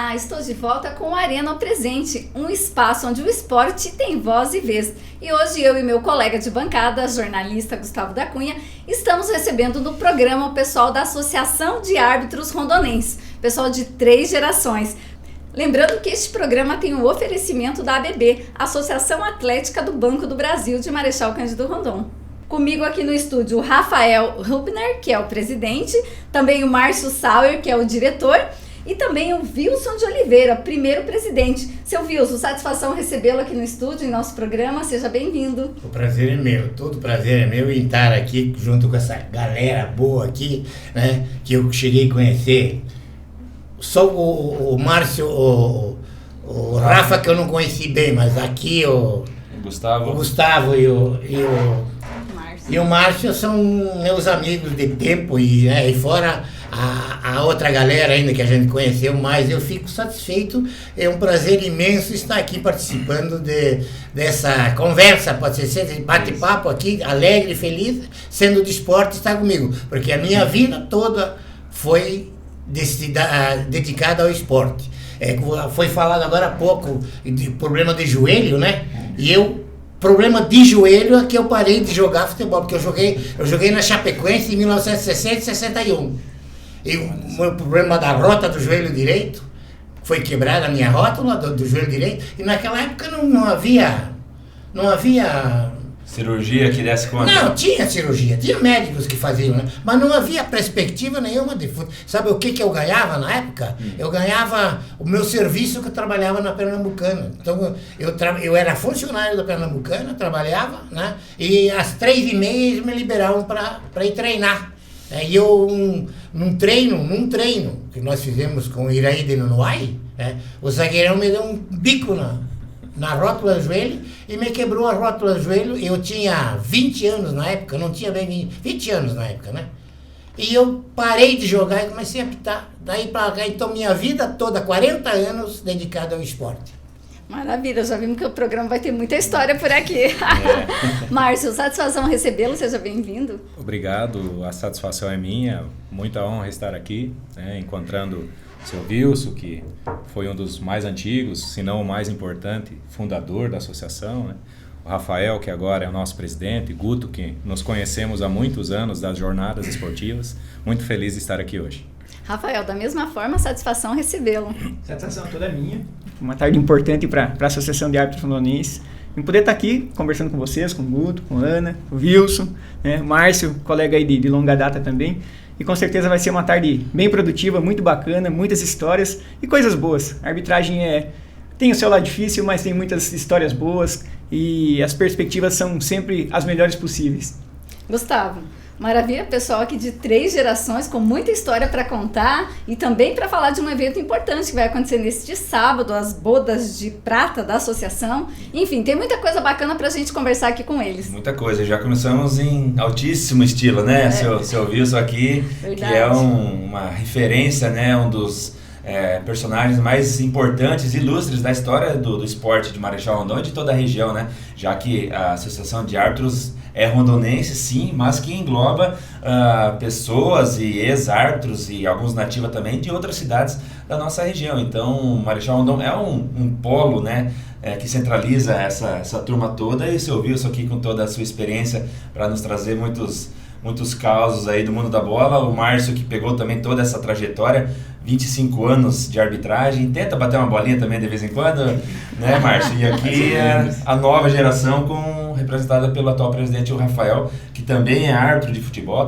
Olá, estou de volta com o Arena ao Presente, um espaço onde o esporte tem voz e vez. E hoje eu e meu colega de bancada, jornalista Gustavo da Cunha, estamos recebendo no programa o pessoal da Associação de Árbitros Rondonenses, pessoal de 3 gerações. Lembrando que este programa tem o oferecimento da ABB, Associação Atlética do Banco do Brasil de Marechal Cândido Rondon. Comigo aqui no estúdio o Rafael Rubner, que é o presidente, também o Márcio Sauer, que é o diretor, e também o Wilson de Oliveira, primeiro presidente. Seu Wilson, satisfação recebê-lo aqui no estúdio, em nosso programa. Seja bem-vindo. O prazer é meu, todo o prazer é meu em estar aqui junto com essa galera boa aqui, né, que eu cheguei a conhecer. Só o Márcio, o Rafa que eu não conheci bem, mas aqui o Gustavo e o Márcio são meus amigos de tempo e fora a outra galera ainda que a gente conheceu mais, eu fico satisfeito, é um prazer imenso estar aqui participando dessa conversa, pode ser de bate-papo aqui, alegre, feliz, sendo de esporte, estar comigo, porque a minha vida toda foi dedicada ao esporte. Foi falado agora há pouco de problema de joelho, né? E problema de joelho é que eu parei de jogar futebol, porque eu joguei na Chapecoense em 1960 e 61. E o meu problema da rota do joelho direito, foi quebrada a minha rótula do joelho direito, e naquela época não havia cirurgia que desse conta? Não, tinha cirurgia, tinha médicos que faziam, né? Mas não havia perspectiva nenhuma de futebol. Sabe o que eu ganhava na época? Eu ganhava o meu serviço que eu trabalhava na Pernambucana. Então eu era funcionário da Pernambucana, trabalhava, né? E às 3h30 eles me liberavam para ir treinar. E eu, num treino que nós fizemos com o Iraí de Nonuai, o zagueirão me deu um bico na rótula do joelho e me quebrou a rótula do joelho. Eu tinha 20 anos na época, não tinha bem 20 anos na época, né? E eu parei de jogar e comecei a apitar. Daí pra cá, então minha vida toda, 40 anos dedicada ao esporte. Maravilha, já vimos que o programa vai ter muita história por aqui. Márcio, satisfação recebê-lo, seja bem-vindo. Obrigado, a satisfação é minha, muita honra estar aqui, encontrando o seu Wilson, que foi um dos mais antigos, se não o mais importante, fundador da associação, né? O Rafael, que agora é o nosso presidente, Guto, que nos conhecemos há muitos anos das jornadas esportivas, muito feliz de estar aqui hoje. Rafael, da mesma forma, satisfação recebê-lo. Satisfação toda minha. Uma tarde importante para a Associação de Árbitros Rondonenses. Em poder estar aqui conversando com vocês, com o Guto, com a Ana, com o Wilson, Márcio, colega aí de longa data também. E com certeza vai ser uma tarde bem produtiva, muito bacana, muitas histórias e coisas boas. A arbitragem tem o seu lado difícil, mas tem muitas histórias boas e as perspectivas são sempre as melhores possíveis. Gustavo. Maravilha, pessoal aqui de 3 gerações com muita história para contar e também para falar de um evento importante que vai acontecer neste sábado, as bodas de prata da associação. Enfim, tem muita coisa bacana para a gente conversar aqui com eles. Muita coisa, já começamos em altíssimo estilo, né? Seu Wilson aqui, verdade, que é uma referência, né? Um dos personagens mais importantes, ilustres da história do esporte de Marechal Rondon e de toda a região, né? Já que a Associação de Árbitros é rondonense, sim, mas que engloba pessoas e ex-árbitros e alguns nativos também de outras cidades da nossa região. Então, Marechal Rondon é um polo, né, que centraliza essa turma toda, e o seu Wilson aqui com toda a sua experiência para nos trazer muitos causos aí do mundo da bola. O Márcio, que pegou também toda essa trajetória, 25 anos de arbitragem, tenta bater uma bolinha também de vez em quando, né, Márcio? E aqui é a nova geração representada pelo atual presidente, o Rafael, que também é árbitro de futebol,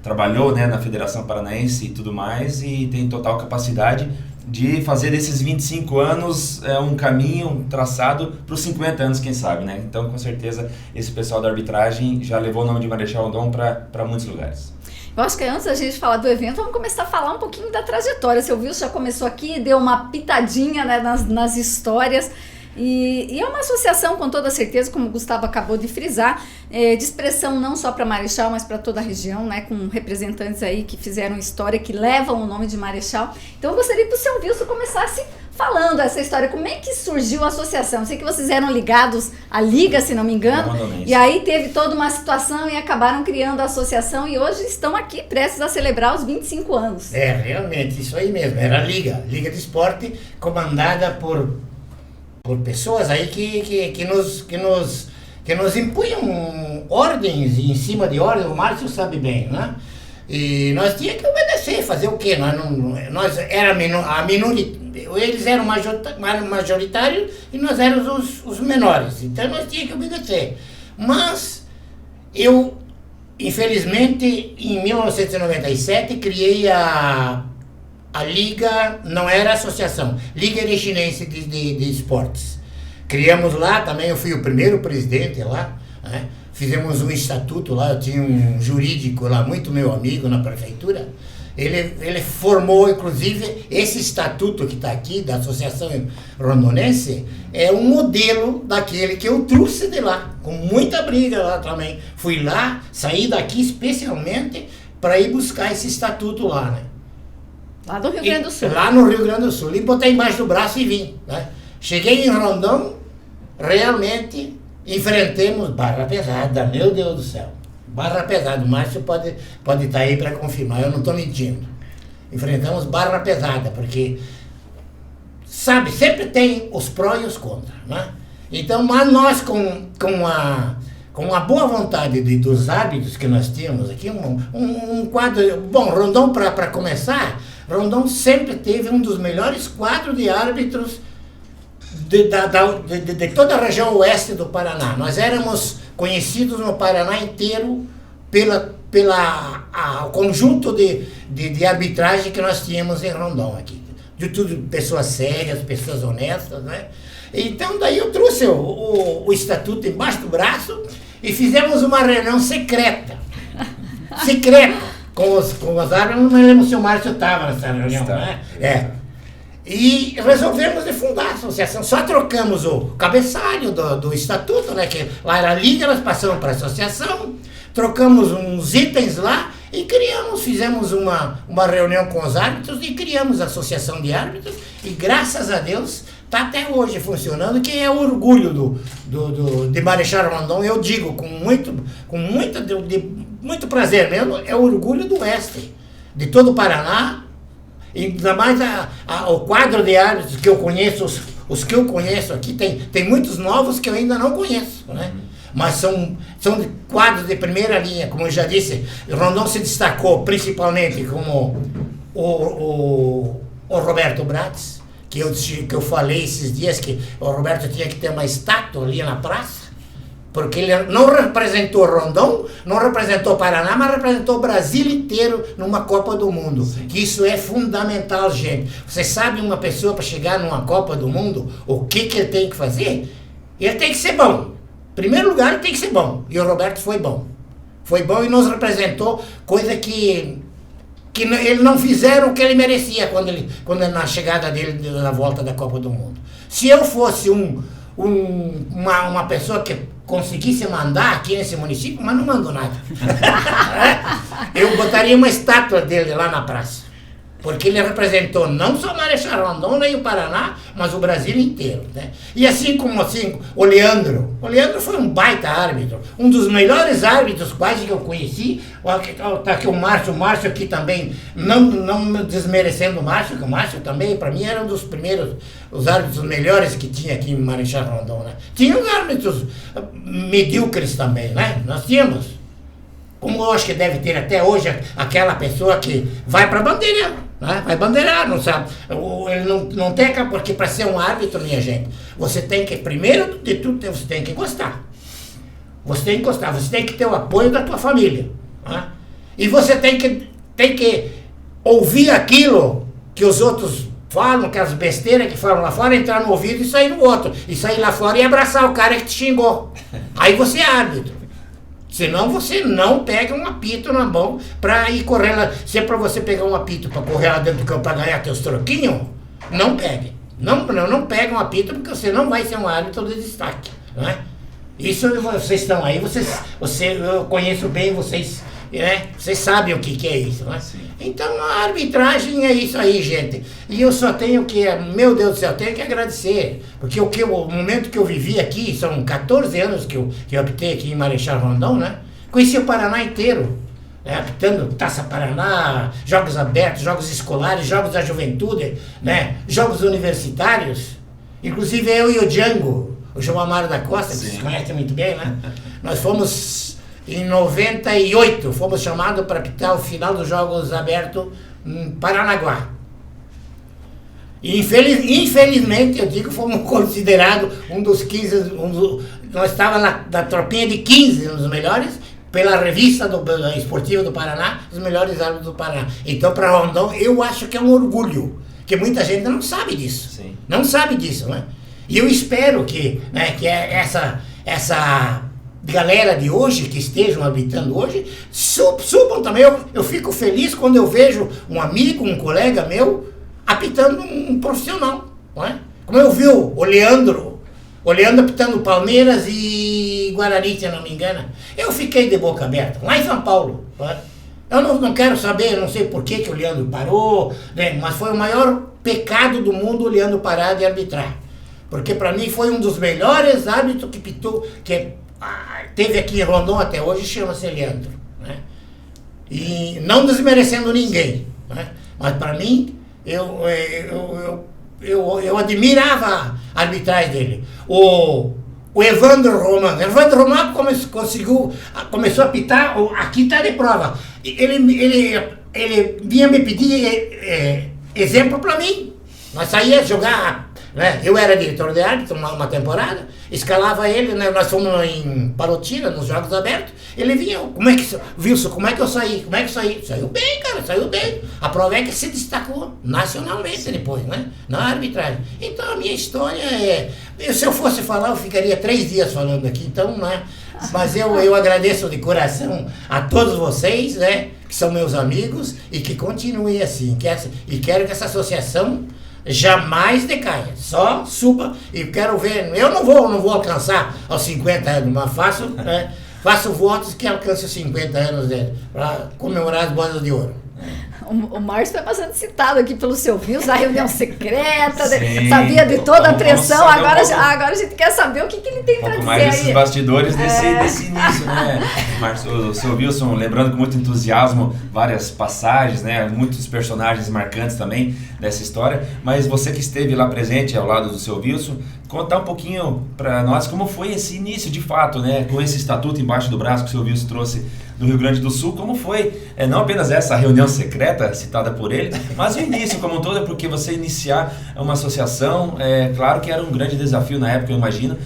trabalhou, né, na Federação Paranaense e tudo mais, e tem total capacidade de fazer desses 25 anos um caminho traçado para os 50 anos, quem sabe, né? Então, com certeza, esse pessoal da arbitragem já levou o nome de Marechal Rondon para muitos lugares. Eu acho que antes da gente falar do evento, vamos começar a falar um pouquinho da trajetória. Seu Wilson já começou aqui, deu uma pitadinha, né, nas histórias. E é uma associação, com toda certeza, como o Gustavo acabou de frisar, de expressão não só para Marechal, mas para toda a região, né, com representantes aí que fizeram história, que levam o nome de Marechal. Então eu gostaria que o seu Wilson começasse falando essa história, como é que surgiu a associação? Eu sei que vocês eram ligados à Liga, se não me engano, e aí teve toda uma situação e acabaram criando a associação e hoje estão aqui prestes a celebrar os 25 anos. Realmente, isso aí mesmo, era a Liga de Esporte, comandada por pessoas aí que nos impunham ordens em cima de ordens, o Márcio sabe bem, né? E nós tínhamos que obedecer, fazer o quê? Nós eles eram majoritários e nós éramos os menores, então nós tínhamos que obedecer. Mas eu, infelizmente, em 1997, criei a Liga, não era associação, Liga Erechinense de Esportes. Criamos lá também, eu fui o primeiro presidente lá, né? Fizemos um estatuto lá, eu tinha um jurídico lá, muito meu amigo na prefeitura. Ele formou, inclusive, esse estatuto que está aqui, da Associação Rondonense, é um modelo daquele que eu trouxe de lá, com muita briga lá também. Fui lá, saí daqui especialmente para ir buscar esse estatuto lá, né? Lá do Rio Grande do Sul. Lá no Rio Grande do Sul. E botei embaixo do braço e vim, né? Cheguei em Rondão, realmente enfrentemos Barra Pesada, meu Deus do céu. Barra Pesada, o Márcio pode estar aí para confirmar, eu não estou mentindo. Enfrentamos Barra Pesada, porque, sabe, sempre tem os prós e os contras, né? Então, mas nós com a boa vontade dos árbitros que nós tínhamos aqui, um quadro... Bom, Rondão, para começar, Rondão sempre teve um dos melhores quadros de árbitros de toda a região oeste do Paraná. Nós éramos conhecidos no Paraná inteiro o conjunto de arbitragem que nós tínhamos em Rondão aqui. De tudo, pessoas sérias, pessoas honestas, né? Então daí eu trouxe o estatuto embaixo do braço e fizemos uma reunião secreta. Com os árbitros, não me lembro se o Márcio estava nessa reunião, né? E resolvemos de fundar a associação. Só trocamos o cabeçalho do estatuto, né? Que lá era a Liga, nós passamos para a associação, trocamos uns itens lá e fizemos uma reunião com os árbitros e criamos a Associação de Árbitros e graças a Deus está até hoje funcionando, que é o orgulho de Marechal Rondon. Eu digo com muito prazer mesmo, é o orgulho do Oeste, de todo o Paraná. E ainda mais o quadro de árbitros que eu conheço, os que eu conheço aqui, tem muitos novos que eu ainda não conheço, né? Mas são quadros de primeira linha, como eu já disse. Rondon se destacou principalmente como o Roberto Bratis, que eu falei esses dias que o Roberto tinha que ter uma estátua ali na praça, porque ele não representou Rondon, não representou Paraná, mas representou o Brasil inteiro numa Copa do Mundo. Que isso é fundamental, gente. Você sabe uma pessoa para chegar numa Copa do Mundo, o que ele tem que fazer? Ele tem que ser bom. Em primeiro lugar, ele tem que ser bom. E o Roberto foi bom. Foi bom e nos representou, coisa que ele não fizeram o que ele merecia quando na chegada dele na volta da Copa do Mundo. Se eu fosse uma pessoa que conseguisse mandar aqui nesse município, mas não mando nada. Eu botaria uma estátua dele lá na praça. Porque ele representou não só Marechal Rondon nem o Paraná, mas o Brasil inteiro, né? E assim como o Leandro. O Leandro foi um baita árbitro. Um dos melhores árbitros quase que eu conheci. Está aqui o Márcio aqui também, não desmerecendo o Márcio, que o Márcio também, para mim, era um dos primeiros, os árbitros melhores que tinha aqui em Marechal Rondon, né? Tinha os árbitros medíocres também, né? Nós tínhamos. Como eu acho que deve ter até hoje aquela pessoa que vai para bandeirar, né? Vai bandeirar, não sabe? Ele não tem, porque para ser um árbitro, minha gente, você tem que, primeiro de tudo, você tem que gostar. Você tem que gostar, você tem que ter o apoio da tua família, né? E você tem que ouvir aquilo que os outros falam, aquelas besteiras que falam lá fora, entrar no ouvido e sair no outro. E sair lá fora e abraçar o cara que te xingou. Aí você é árbitro. Senão você não pega um apito na mão para ir correr lá. Se é para você pegar um apito para correr lá dentro do campo para ganhar teus troquinhos, não pegue. Não pega um apito porque você não vai ser um árbitro de destaque, né? Isso vocês estão aí, eu conheço bem vocês, né? Vocês sabem o que é isso, né? Então a arbitragem é isso aí, gente. E eu só tenho que, meu Deus do céu, tenho que agradecer. Porque o momento que eu vivi aqui, são 14 anos que eu apitei aqui em Marechal Rondon, né? Conheci o Paraná inteiro. Apitando Taça Paraná, jogos abertos, jogos escolares, jogos da juventude, né? Jogos universitários. Inclusive eu e o Django, o João Amaro da Costa, que vocês conhecem muito bem, né? Nós fomos, em 98, fomos chamados para apitar o final dos Jogos Abertos em Paranaguá. E infelizmente, eu digo, fomos considerados um dos 15, nós estávamos na tropinha de 15, um dos melhores, pela revista esportiva do Paraná, os melhores árbitros do Paraná. Então, para Rondon, eu acho que é um orgulho, que muita gente não sabe disso. Sim. Não sabe disso, né? E eu espero que, né, que essa galera de hoje, que estejam habitando hoje, subam também. Eu fico feliz quando eu vejo um amigo, um colega meu, apitando um profissional, não é? Como eu vi o Leandro apitando Palmeiras e Guarani, se eu não me engano. Eu fiquei de boca aberta, lá em São Paulo. Não é? Eu não quero saber, não sei por que o Leandro parou, né? Mas foi o maior pecado do mundo o Leandro parar de arbitrar. Porque para mim foi um dos melhores árbitros que pitou, que teve aqui em Rondon até hoje, chama-se Leandro. Né? E não desmerecendo ninguém. Né? Mas para mim, eu admirava a arbitragem dele. O Evandro Roman começou a apitar, aqui está de prova. Ele vinha me pedir exemplo para mim. Nós saíamos jogar, né? Eu era diretor de árbitro uma temporada, escalava ele, né? Nós fomos em Palotina, nos Jogos Abertos, ele vinha, Wilson, como é que eu saí? Saiu bem, cara, saiu bem. A prova é que se destacou nacionalmente depois, né? Na arbitragem. Então a minha história se eu fosse falar, eu ficaria 3 dias falando aqui, então, né? Mas eu agradeço de coração a todos vocês, né? Que são meus amigos e que continuem assim. E quero que essa associação jamais decaia, só suba. E quero ver, eu não vou alcançar aos 50 anos, mas faço votos que alcance os 50 anos dele, para comemorar as bodas de ouro. O Márcio foi bastante citado aqui pelo seu Wilson, a reunião secreta, sabia de toda a pressão, agora a gente quer saber o que ele tem para dizer mais aí. Esses bastidores desse início, né? Márcio, o seu Wilson, lembrando com muito entusiasmo várias passagens, né? Muitos personagens marcantes também dessa história, mas você que esteve lá presente ao lado do seu Wilson, contar um pouquinho para nós como foi esse início de fato, né? Com esse estatuto embaixo do braço que o seu Wilson trouxe do Rio Grande do Sul, como foi, não apenas essa reunião secreta citada por ele, mas o início como um todo, porque você iniciar uma associação, claro que era um grande desafio na época, eu imagino,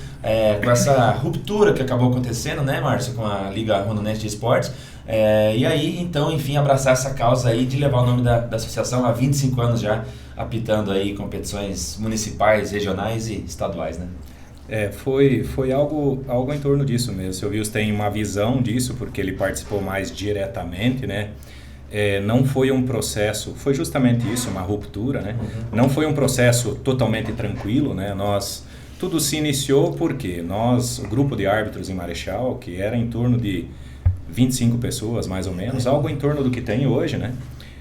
com essa ruptura que acabou acontecendo, né, Márcio, com a Liga Rondonense de Esportes, e aí, então, enfim, abraçar essa causa aí de levar o nome da associação há 25 anos já, apitando aí competições municipais, regionais e estaduais, né? Foi algo em torno disso mesmo. O seu Wilson tem uma visão disso, porque ele participou mais diretamente, né? Não foi um processo, foi justamente isso, uma ruptura, né? Não foi um processo totalmente tranquilo, né? Tudo se iniciou porque o grupo de árbitros em Marechal, que era em torno de 25 pessoas, mais ou menos, algo em torno do que tem hoje, né?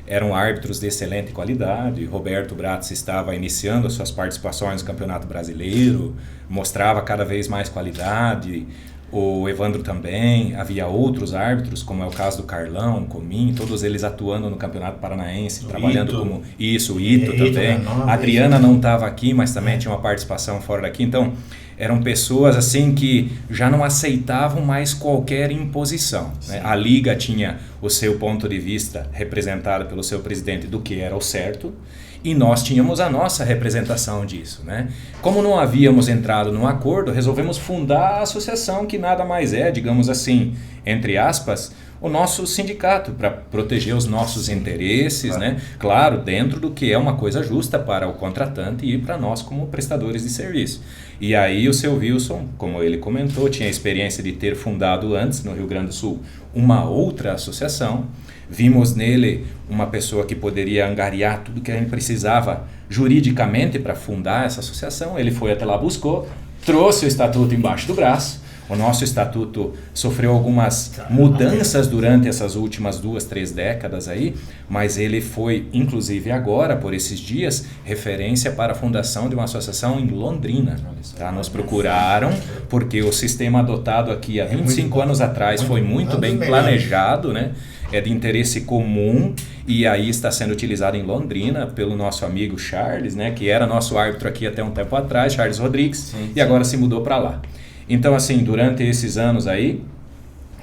Eram árbitros de excelente qualidade. Roberto Bratz estava iniciando as suas participações no Campeonato Brasileiro, mostrava cada vez mais qualidade. O Evandro também, havia outros árbitros, como é o caso do Carlão, Comim, todos eles atuando no Campeonato Paranaense, trabalhando como isso, o Ito também. A Adriana não estava aqui, mas também tinha uma participação fora daqui. Então, eram pessoas assim que já não aceitavam mais qualquer imposição, né? A Liga tinha o seu ponto de vista representado pelo seu presidente do que era o certo, e nós tínhamos a nossa representação disso, né? Como não havíamos entrado num acordo, resolvemos fundar a associação, que nada mais é, digamos assim, entre aspas, o nosso sindicato, para proteger os nossos interesses, né? Claro, dentro do que é uma coisa justa para o contratante e para nós como prestadores de serviço. E aí o seu Wilson, como ele comentou, tinha a experiência de ter fundado antes, no Rio Grande do Sul, uma outra associação. Vimos nele uma pessoa que poderia angariar tudo que a gente precisava juridicamente para fundar essa associação. Ele foi até lá, buscou, trouxe o estatuto embaixo do braço. O nosso estatuto sofreu algumas mudanças durante essas últimas 2, 3 décadas aí, mas ele foi, inclusive agora, por esses dias, referência para a fundação de uma associação em Londrina. Tá? Nos procuraram, porque o sistema adotado aqui há 25 anos atrás foi muito bem planejado, né? É de interesse comum e aí está sendo utilizado em Londrina pelo nosso amigo Charles, né? Que era nosso árbitro aqui até um tempo atrás, Charles Rodrigues, e agora se mudou para lá. Então, assim, durante esses anos aí,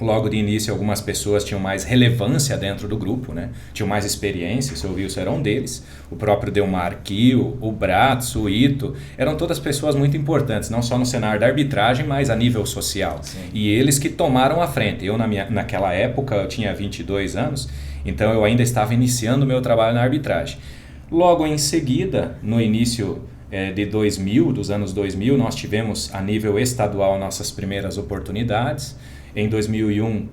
logo de início, algumas pessoas tinham mais relevância dentro do grupo, né? Tinham mais experiência, o seu Wilson era um deles, o próprio Delmar Kio, o Bratz, o Ito, eram todas pessoas muito importantes, não só no cenário da arbitragem, mas a nível social. Sim. E eles que tomaram a frente. Eu, naquela época, eu tinha 22 anos, então eu ainda estava iniciando o meu trabalho na arbitragem. Logo em seguida, no início de 2000, dos anos 2000, nós tivemos a nível estadual nossas primeiras oportunidades. Em 2001,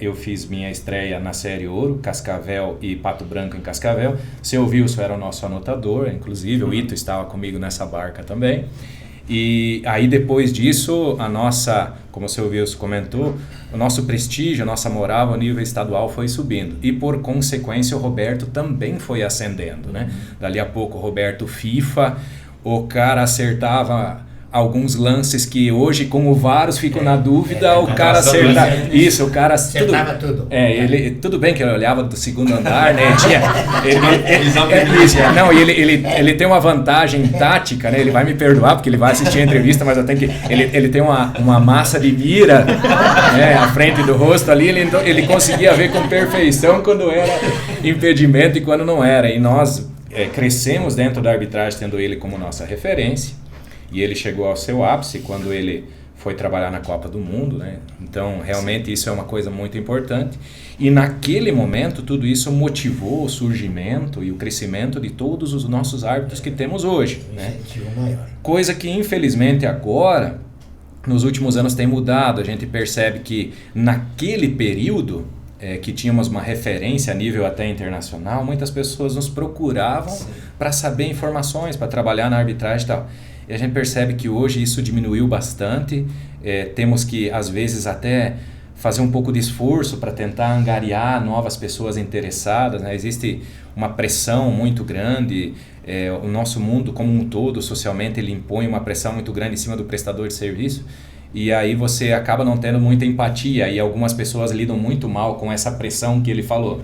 eu fiz minha estreia na Série Ouro, Cascavel e Pato Branco em Cascavel. Seu Wilson era o nosso anotador, inclusive, o Ito estava comigo nessa barca também. E aí depois disso, a nossa, como o seu Wilson comentou, o nosso prestígio, a nossa moral a nível estadual foi subindo. E por consequência o Roberto também foi ascendendo, né? Dali a pouco o Roberto FIFA, o cara acertava alguns lances que hoje, como vários ficam na dúvida, o cara acertava. Isso, o cara acertava tudo. Tudo bem que eu olhava do segundo andar, né? Ele tem uma vantagem tática, né? Ele vai me perdoar porque ele vai assistir a entrevista, mas eu tenho que. Ele tem uma massa de mira, né, à frente do rosto ali, ele conseguia ver com perfeição quando era impedimento e quando não era. E nós crescemos dentro da arbitragem tendo ele como nossa referência. E ele chegou ao seu ápice quando ele foi trabalhar na Copa do Mundo, né? Então, realmente, isso é uma coisa muito importante. E naquele momento, tudo isso motivou o surgimento e o crescimento de todos os nossos árbitros que temos hoje, né? Coisa que, infelizmente, agora, nos últimos anos tem mudado. A gente percebe que naquele período, que tínhamos uma referência a nível até internacional, muitas pessoas nos procuravam para saber informações, para trabalhar na arbitragem e tal. E a gente percebe que hoje isso diminuiu bastante, temos que às vezes até fazer um pouco de esforço para tentar angariar novas pessoas interessadas, né? Existe uma pressão muito grande, o nosso mundo como um todo, socialmente, ele impõe uma pressão muito grande em cima do prestador de serviço, e aí você acaba não tendo muita empatia, e algumas pessoas lidam muito mal com essa pressão que ele falou.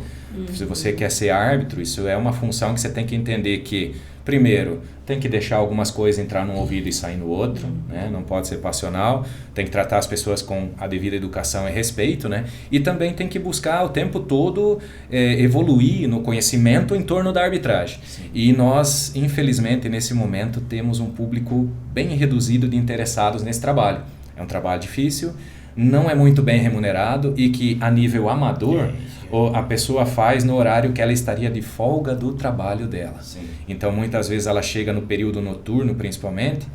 Se você quer ser árbitro, isso é uma função que você tem que entender que, primeiro, tem que deixar algumas coisas entrar num ouvido e sair no outro, né? Não pode ser passional, tem que tratar as pessoas com a devida educação e respeito, né? E também tem que buscar o tempo todo evoluir no conhecimento em torno da arbitragem. Sim. E nós, infelizmente, nesse momento, temos um público bem reduzido de interessados nesse trabalho. É um trabalho difícil, não é muito bem remunerado e que a nível amador a pessoa faz no horário que ela estaria de folga do trabalho dela. Sim. Então muitas vezes ela chega no período noturno principalmente,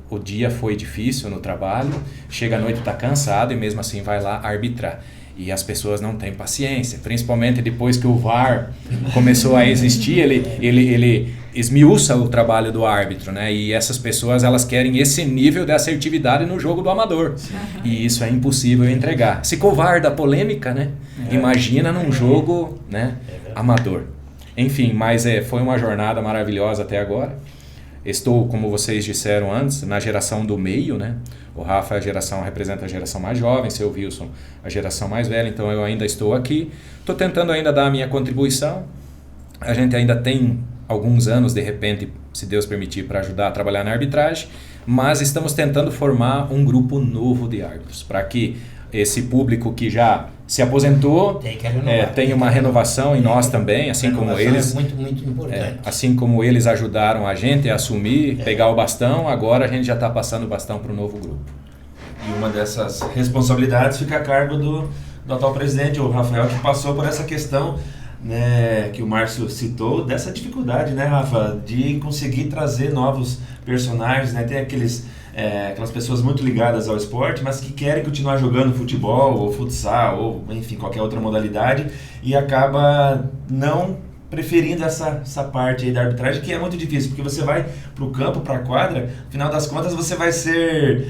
o dia foi difícil no trabalho, chega à noite está cansado e mesmo assim vai lá arbitrar. E as pessoas não têm paciência, principalmente depois que o VAR começou a existir, ele esmiuça o trabalho do árbitro, né? E essas pessoas, elas querem esse nível de assertividade no jogo do amador. Sim. E isso é impossível entregar. Se com o VAR dá polêmica, né? Imagina num jogo, né, amador. Enfim, mas foi uma jornada maravilhosa até agora. Estou, como vocês disseram antes, na geração do meio, né? O Rafa representa a geração mais jovem, seu Wilson a geração mais velha, então eu ainda estou aqui. Estou tentando ainda dar a minha contribuição. A gente ainda tem alguns anos, de repente, se Deus permitir, para ajudar a trabalhar na arbitragem, mas estamos tentando formar um grupo novo de árbitros, para que esse público que já se aposentou tenha uma renovação em nós também, assim como eles, muito importante. assim como eles ajudaram a gente a assumir, pegar o bastão, agora a gente já está passando o bastão para o novo grupo. E uma dessas responsabilidades fica a cargo do atual presidente, o Rafael, que passou por essa questão, né, que o Márcio citou, dessa dificuldade, né, Rafa, de conseguir trazer novos personagens, né? Tem aquelas pessoas muito ligadas ao esporte, mas que querem continuar jogando futebol ou futsal ou enfim, qualquer outra modalidade, e acaba não preferindo essa parte aí da arbitragem, que é muito difícil, porque você vai pro campo, pra quadra, no final das contas você vai ser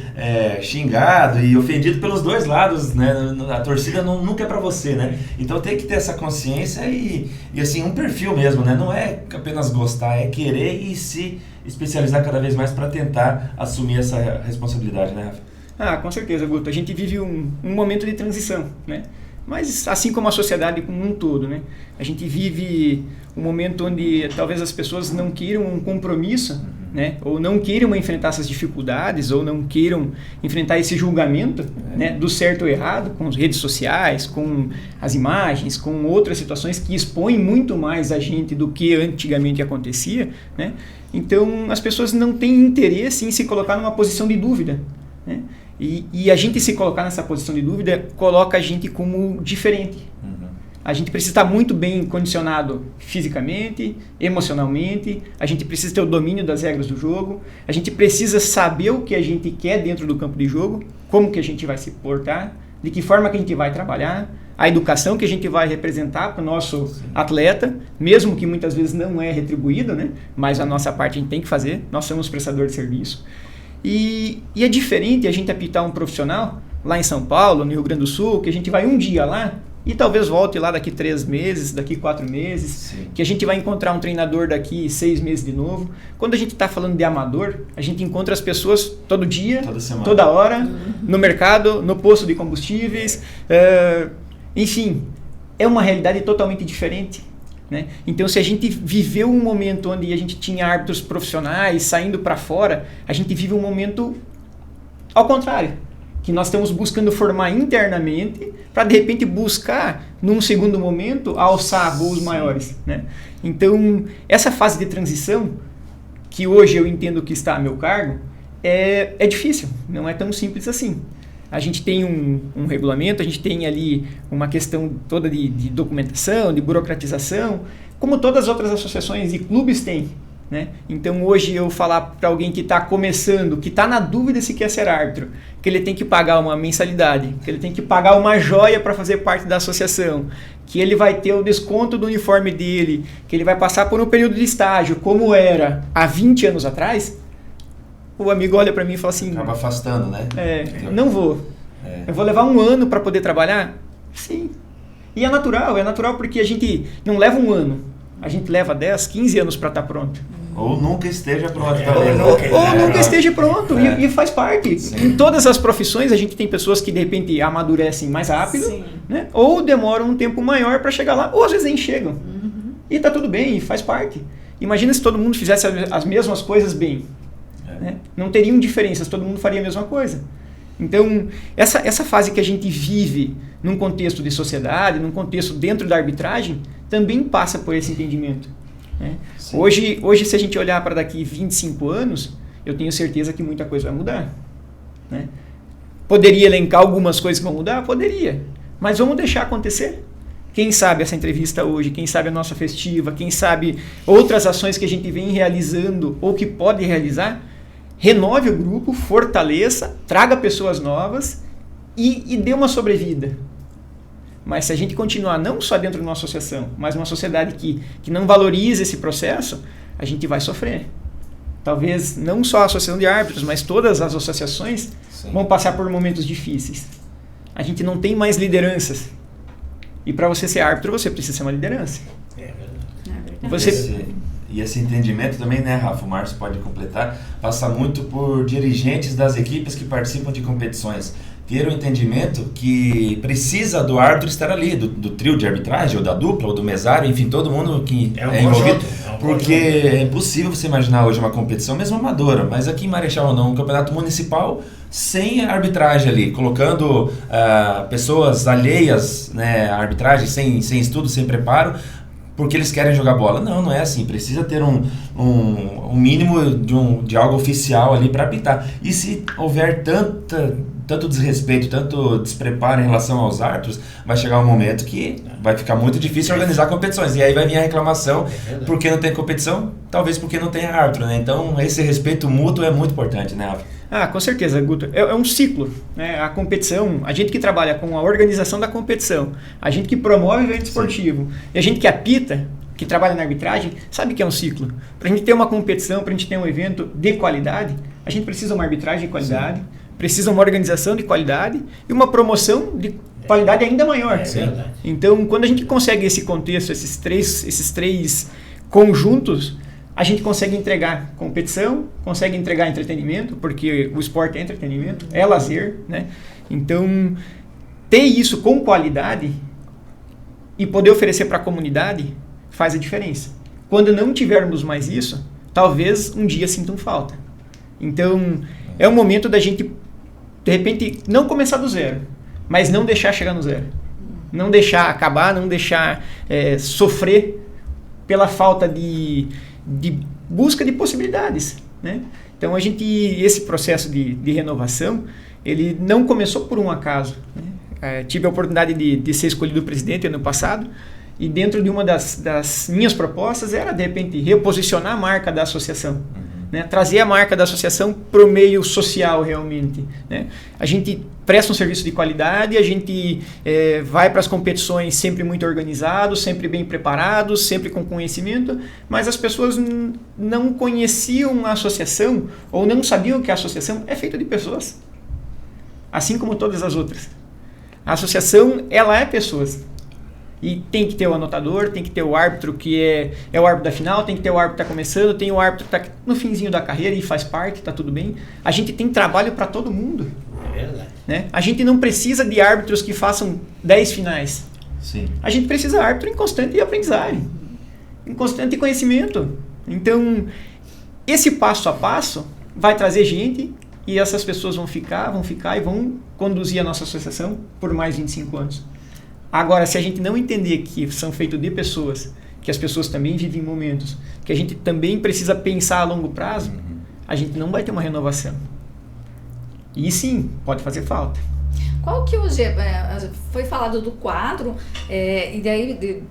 xingado e ofendido pelos dois lados, né? A torcida nunca é pra você, né? Então tem que ter essa consciência e assim, um perfil mesmo, né? Não é apenas gostar, é querer e se especializar cada vez mais para tentar assumir essa responsabilidade, né, Rafa? Com certeza, Guto. A gente vive um momento de transição, né? Mas assim como a sociedade como um todo, né? A gente vive um momento onde talvez as pessoas não queiram um compromisso, né? Ou não queiram enfrentar essas dificuldades, ou não queiram enfrentar esse julgamento, né? Do certo ou errado, com as redes sociais, com as imagens, com outras situações que expõem muito mais a gente do que antigamente acontecia, né? Então as pessoas não têm interesse em se colocar numa posição de dúvida, né? E a gente se colocar nessa posição de dúvida coloca a gente como diferente. A gente precisa estar muito bem condicionado fisicamente, emocionalmente, a gente precisa ter o domínio das regras do jogo, a gente precisa saber o que a gente quer dentro do campo de jogo, como que a gente vai se portar, de que forma que a gente vai trabalhar, a educação que a gente vai representar para o nosso atleta, mesmo que muitas vezes não é retribuído, né? Mas a nossa parte a gente tem que fazer, nós somos prestador de serviço. E é diferente a gente apitar um profissional lá em São Paulo, no Rio Grande do Sul, que a gente vai um dia lá e talvez volte lá daqui 3 meses, daqui 4 meses, Sim. Que a gente vai encontrar um treinador daqui 6 meses de novo. Quando a gente está falando de amador, a gente encontra as pessoas todo dia, toda hora, no mercado, no posto de combustíveis, enfim, é uma realidade totalmente diferente. Né? Então, se a gente viveu um momento onde a gente tinha árbitros profissionais saindo para fora, a gente vive um momento ao contrário, que nós estamos buscando formar internamente para, de repente, buscar, num segundo momento, alçar voos maiores. Né? Então, essa fase de transição, que hoje eu entendo que está a meu cargo, é difícil, não é tão simples assim. A gente tem um regulamento, a gente tem ali uma questão toda de documentação, de burocratização, como todas as outras associações e clubes têm. Né? Então hoje eu falar para alguém que está começando, que está na dúvida se quer ser árbitro, que ele tem que pagar uma mensalidade, que ele tem que pagar uma joia para fazer parte da associação, que ele vai ter o desconto do uniforme dele, que ele vai passar por um período de estágio, como era há 20 anos atrás, o amigo olha para mim e fala assim... Acaba afastando, né? Não vou. Eu vou levar 1 ano para poder trabalhar? Sim. E é natural porque a gente não leva 1 ano, a gente leva 10, 15 anos para estar pronto. Ou nunca esteja pronto. Ou nunca esteja pronto, e faz parte. Sim. Em todas as profissões a gente tem pessoas que de repente amadurecem mais rápido, né? Ou demoram um tempo maior para chegar lá, ou às vezes nem chegam. E tá tudo bem, e faz parte. Imagina se todo mundo fizesse as mesmas coisas bem. Né? Não teriam diferenças, todo mundo faria a mesma coisa. Então, essa fase que a gente vive num contexto de sociedade, num contexto dentro da arbitragem, também passa por esse entendimento. Né? Hoje, se a gente olhar para daqui 25 anos, eu tenho certeza que muita coisa vai mudar. Né? Poderia elencar algumas coisas que vão mudar? Poderia. Mas vamos deixar acontecer. Quem sabe essa entrevista hoje, quem sabe a nossa festiva, quem sabe outras ações que a gente vem realizando ou que pode realizar, renove o grupo, fortaleça, traga pessoas novas e dê uma sobrevida. Mas se a gente continuar não só dentro de uma associação, mas uma sociedade que não valoriza esse processo, a gente vai sofrer. Talvez não só a associação de árbitros, mas todas as associações vão passar por momentos difíceis. A gente não tem mais lideranças. E para você ser árbitro, você precisa ser uma liderança. E esse entendimento também, né, Rafa, o Márcio pode completar, passa muito por dirigentes das equipes que participam de competições. Ter o entendimento que precisa do árbitro estar ali, do trio de arbitragem, ou da dupla, ou do mesário, enfim, todo mundo que é envolvido. Porque é impossível você imaginar hoje uma competição, mesmo amadora, mas aqui em Marechal ou não, um campeonato municipal sem arbitragem ali, colocando pessoas alheias, né, à arbitragem, sem estudo, sem preparo, porque eles querem jogar bola. Não é assim. Precisa ter um mínimo de algo oficial ali para apitar. E se houver tanto desrespeito, tanto despreparo em relação aos árbitros, vai chegar um momento que vai ficar muito difícil organizar competições. E aí vai vir a reclamação, porque não tem competição? Talvez porque não tem árbitro, né? Então, esse respeito mútuo é muito importante, né, Rafa? Com certeza, Guto. É um ciclo, né? A competição, a gente que trabalha com a organização da competição, a gente que promove o evento esportivo e a gente que apita, que trabalha na arbitragem sabe que é um ciclo. Para a gente ter uma competição, para a gente ter um evento de qualidade, a gente precisa uma arbitragem de qualidade, sim, precisa uma organização de qualidade e uma promoção de qualidade ainda maior. Então, quando a gente consegue esse contexto, esses três conjuntos, a gente consegue entregar competição, consegue entregar entretenimento, porque o esporte é entretenimento, é lazer, né? Então, ter isso com qualidade e poder oferecer para a comunidade faz a diferença. Quando não tivermos mais isso, talvez um dia sintam falta. Então, é o momento da gente, de repente, não começar do zero, mas não deixar chegar no zero. Não deixar acabar, não deixar sofrer pela falta de busca de possibilidades, né? Então, esse processo de renovação, ele não começou por um acaso, né? Tive a oportunidade de ser escolhido presidente ano passado, e dentro de uma das minhas propostas era, de repente, reposicionar a marca da associação, né? Trazer a marca da associação para o meio social realmente, né? A gente presta um serviço de qualidade, a gente vai para as competições sempre muito organizados, sempre bem preparados, sempre com conhecimento, mas as pessoas não conheciam a associação ou não sabiam que a associação é feita de pessoas, assim como todas as outras. A associação, ela é pessoas. E tem que ter o anotador, tem que ter o árbitro que é o árbitro da final, tem que ter o árbitro que está começando, tem o árbitro que está no finzinho da carreira e faz parte, está tudo bem. A gente tem trabalho para todo mundo. É verdade. Né? A gente não precisa de árbitros que façam 10 finais. Sim. A gente precisa de árbitro em constante aprendizagem, em constante conhecimento. Então, esse passo a passo vai trazer gente e essas pessoas vão ficar e vão conduzir a nossa associação por mais 25 anos. Agora, se a gente não entender que são feitos de pessoas, que as pessoas também vivem momentos, que a gente também precisa pensar a longo prazo, a gente não vai ter uma renovação. E sim, pode fazer falta. Qual que hoje foi falado do quadro e daí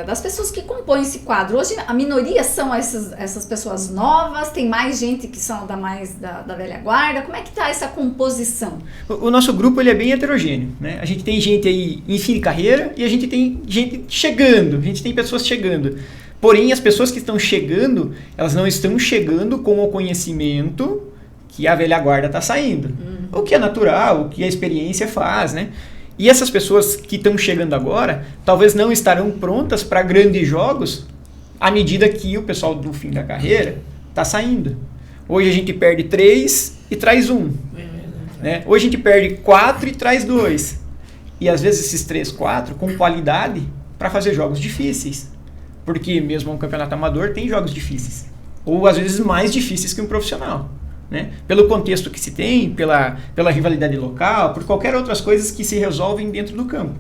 das pessoas que compõem esse quadro? Hoje a minoria são essas pessoas novas, tem mais gente que são da velha guarda. Como é que está essa composição? O nosso grupo ele é bem heterogêneo, né? A gente tem gente aí em fim de carreira e a gente tem gente chegando, a gente tem pessoas chegando. Porém, as pessoas que estão chegando, elas não estão chegando com o conhecimento que a velha guarda está saindo. O que é natural, o que a experiência faz, né? E essas pessoas que estão chegando agora, talvez não estarão prontas para grandes jogos à medida que o pessoal do fim da carreira está saindo. Hoje a gente perde 3 e traz 1. Né? Hoje a gente perde 4 e traz 2. E às vezes esses 3, 4 com qualidade para fazer jogos difíceis. Porque mesmo um campeonato amador tem jogos difíceis. Ou às vezes mais difíceis que um profissional. Né? Pelo contexto que se tem, pela rivalidade local, por qualquer outras coisas que se resolvem dentro do campo.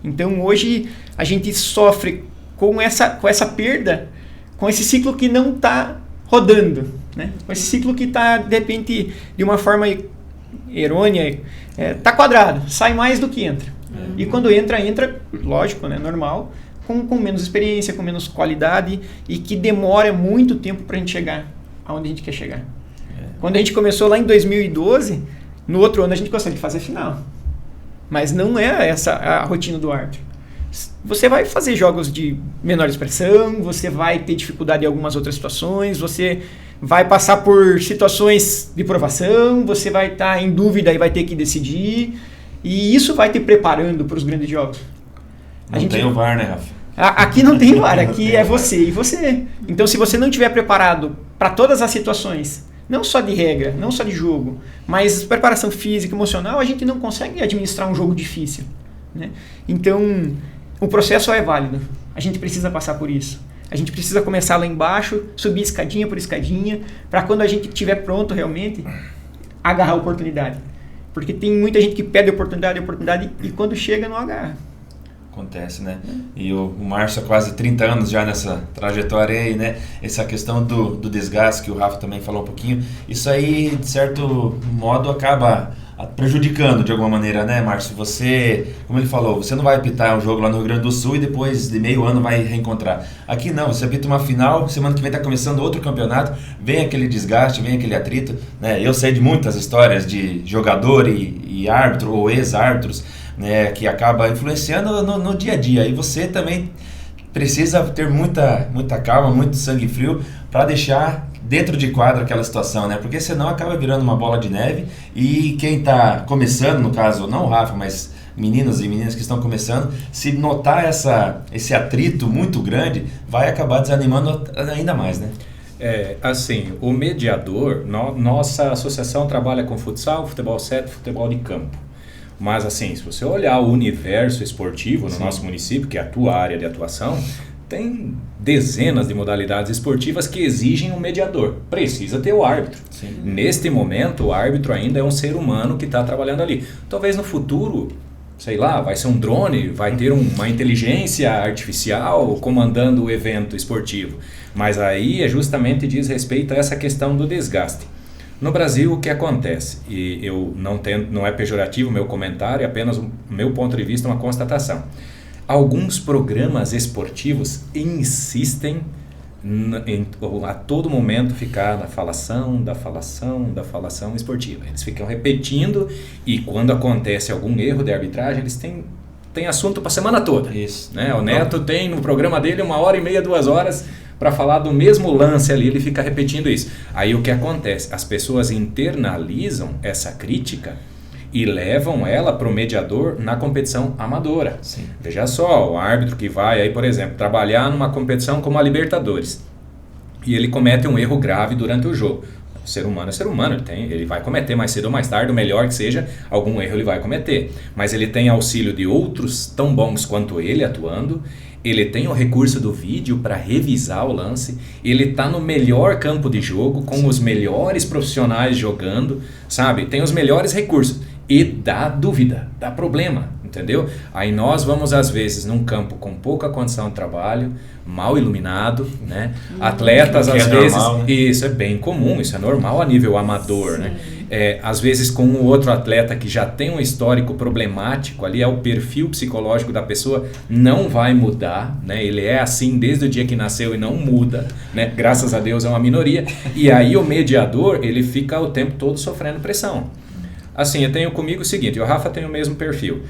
Então hoje a gente sofre com essa perda, com esse ciclo que não está rodando, né? Com esse ciclo que está, de repente, de uma forma errônea, está quadrado, sai mais do que entra. E quando entra, lógico, né, normal, com menos experiência, com menos qualidade e que demora muito tempo para a gente chegar aonde a gente quer chegar. Quando a gente começou lá em 2012, no outro ano a gente consegue fazer final. Mas não é essa a rotina do árbitro. Você vai fazer jogos de menor expressão, você vai ter dificuldade em algumas outras situações, você vai passar por situações de provação, você vai estar em dúvida e vai ter que decidir. E isso vai te preparando para os grandes jogos. Não tem o VAR, né, Rafa? Aqui não tem VAR, aqui é você e você. Então, se você não estiver preparado para todas as situações, não só de regra, não só de jogo, mas preparação física, emocional, a gente não consegue administrar um jogo difícil, né? Então, o processo é válido. A gente precisa passar por isso. A gente precisa começar lá embaixo, subir escadinha por escadinha, para quando a gente estiver pronto realmente, agarrar a oportunidade. Porque tem muita gente que pede oportunidade e quando chega não agarra. Acontece, né? E o Márcio há quase 30 anos já nessa trajetória aí, né? Essa questão do desgaste que o Rafa também falou um pouquinho, isso aí, de certo modo, acaba prejudicando de alguma maneira, né, Márcio? Você, como ele falou, você não vai apitar um jogo lá no Rio Grande do Sul e depois de meio ano vai reencontrar. Aqui não, você apita uma final, semana que vem está começando outro campeonato, vem aquele desgaste, vem aquele atrito, né? Eu sei de muitas histórias de jogador e árbitro ou ex-árbitros, né, que acaba influenciando no dia a dia. E você também precisa ter muita calma, muito sangue frio para deixar dentro de quadro aquela situação, né? Porque senão acaba virando uma bola de neve e quem está começando, no caso, não o Rafa, mas meninos e meninas que estão começando, se notar esse atrito muito grande, vai acabar desanimando ainda mais, né? Assim, o mediador, nossa associação trabalha com futsal, futebol 7, futebol de campo. Mas assim, se você olhar o universo esportivo no nosso município, que é a tua área de atuação, tem dezenas de modalidades esportivas que exigem um mediador. Precisa ter o árbitro. Sim. Neste momento, o árbitro ainda é um ser humano que está trabalhando ali. Talvez no futuro, sei lá, vai ser um drone, vai ter uma inteligência artificial comandando o evento esportivo. Mas aí justamente diz respeito a essa questão do desgaste. No Brasil, o que acontece? E eu não é pejorativo o meu comentário, é apenas o meu ponto de vista, uma constatação. Alguns programas esportivos insistem a todo momento ficar na falação esportiva. Eles ficam repetindo e quando acontece algum erro de arbitragem, eles têm assunto para a semana toda. Isso. Né? O Neto tem no programa dele 1h30, 2 horas para falar do mesmo lance ali, ele fica repetindo isso. Aí o que acontece? As pessoas internalizam essa crítica e levam ela para o mediador na competição amadora. Sim. Veja só, o árbitro que vai aí, por exemplo, trabalhar numa competição como a Libertadores e ele comete um erro grave durante o jogo. O ser humano é ser humano, ele vai cometer mais cedo ou mais tarde, o melhor que seja, algum erro ele vai cometer. Mas ele tem auxílio de outros tão bons quanto ele atuando, ele tem o recurso do vídeo para revisar o lance, ele está no melhor campo de jogo, com os melhores profissionais jogando, sabe? Tem os melhores recursos. E dá dúvida, dá problema, entendeu? Aí nós vamos às vezes num campo com pouca condição de trabalho, mal iluminado, né? Atletas às vezes, normal, né? Isso é bem comum, isso é normal a nível amador, né? Às vezes com um outro atleta que já tem um histórico problemático ali, o perfil psicológico da pessoa não vai mudar, né? Ele é assim desde o dia que nasceu e não muda, né? Graças a Deus é uma minoria, e aí o mediador, ele fica o tempo todo sofrendo pressão. Assim, eu tenho comigo o seguinte, o Rafa tem o mesmo perfil.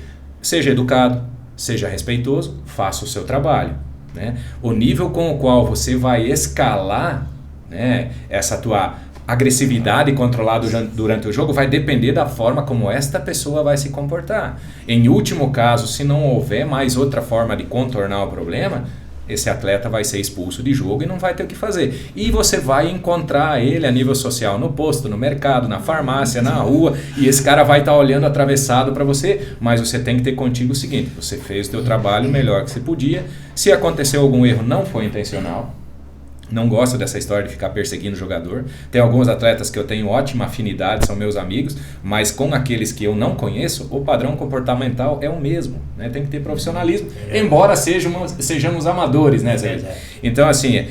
Seja educado, seja respeitoso, faça o seu trabalho. Né? O nível com o qual você vai escalar, né, essa tua agressividade controlada durante o jogo vai depender da forma como esta pessoa vai se comportar. Em último caso, se não houver mais outra forma de contornar o problema, esse atleta vai ser expulso de jogo e não vai ter o que fazer. E você vai encontrar ele a nível social no posto, no mercado, na farmácia, na rua, e esse cara vai estar olhando atravessado para você, mas você tem que ter contigo o seguinte, você fez o teu trabalho o melhor que você podia, se aconteceu algum erro não foi intencional, não gosto dessa história de ficar perseguindo o jogador. Tem alguns atletas que eu tenho ótima afinidade, são meus amigos, mas com aqueles que eu não conheço, o padrão comportamental é o mesmo, né? Tem que ter profissionalismo, embora sejamos amadores, né, Zé? Então, assim,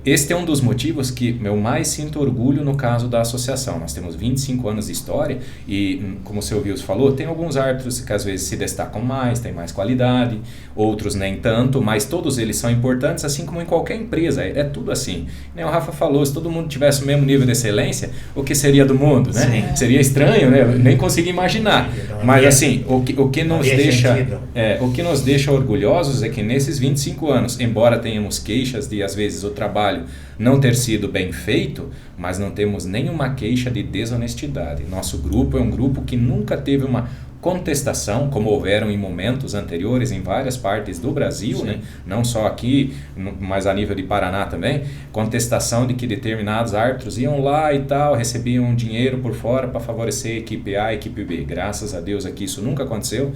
este é um dos motivos que eu mais sinto orgulho no caso da associação. Nós temos 25 anos de história e, como o seu Wilson falou, tem alguns árbitros que às vezes se destacam mais, têm mais qualidade, outros nem tanto, mas todos eles são importantes, assim como em qualquer empresa, é tudo assim. Nem o Rafa falou, se todo mundo tivesse o mesmo nível de excelência, o que seria do mundo, né? Sim. Seria estranho, né? Nem consigo imaginar. Mas assim, o que nos deixa orgulhosos é que nesses 25 anos, embora tenhamos queixas de às vezes o trabalho não ter sido bem feito, mas não temos nenhuma queixa de desonestidade. Nosso grupo é um grupo que nunca teve uma contestação, como houveram em momentos anteriores em várias partes do Brasil, né? Não só aqui, mas a nível de Paraná também, contestação de que determinados árbitros iam lá e tal, recebiam dinheiro por fora para favorecer a equipe A e a equipe B. Graças a Deus aqui isso nunca aconteceu.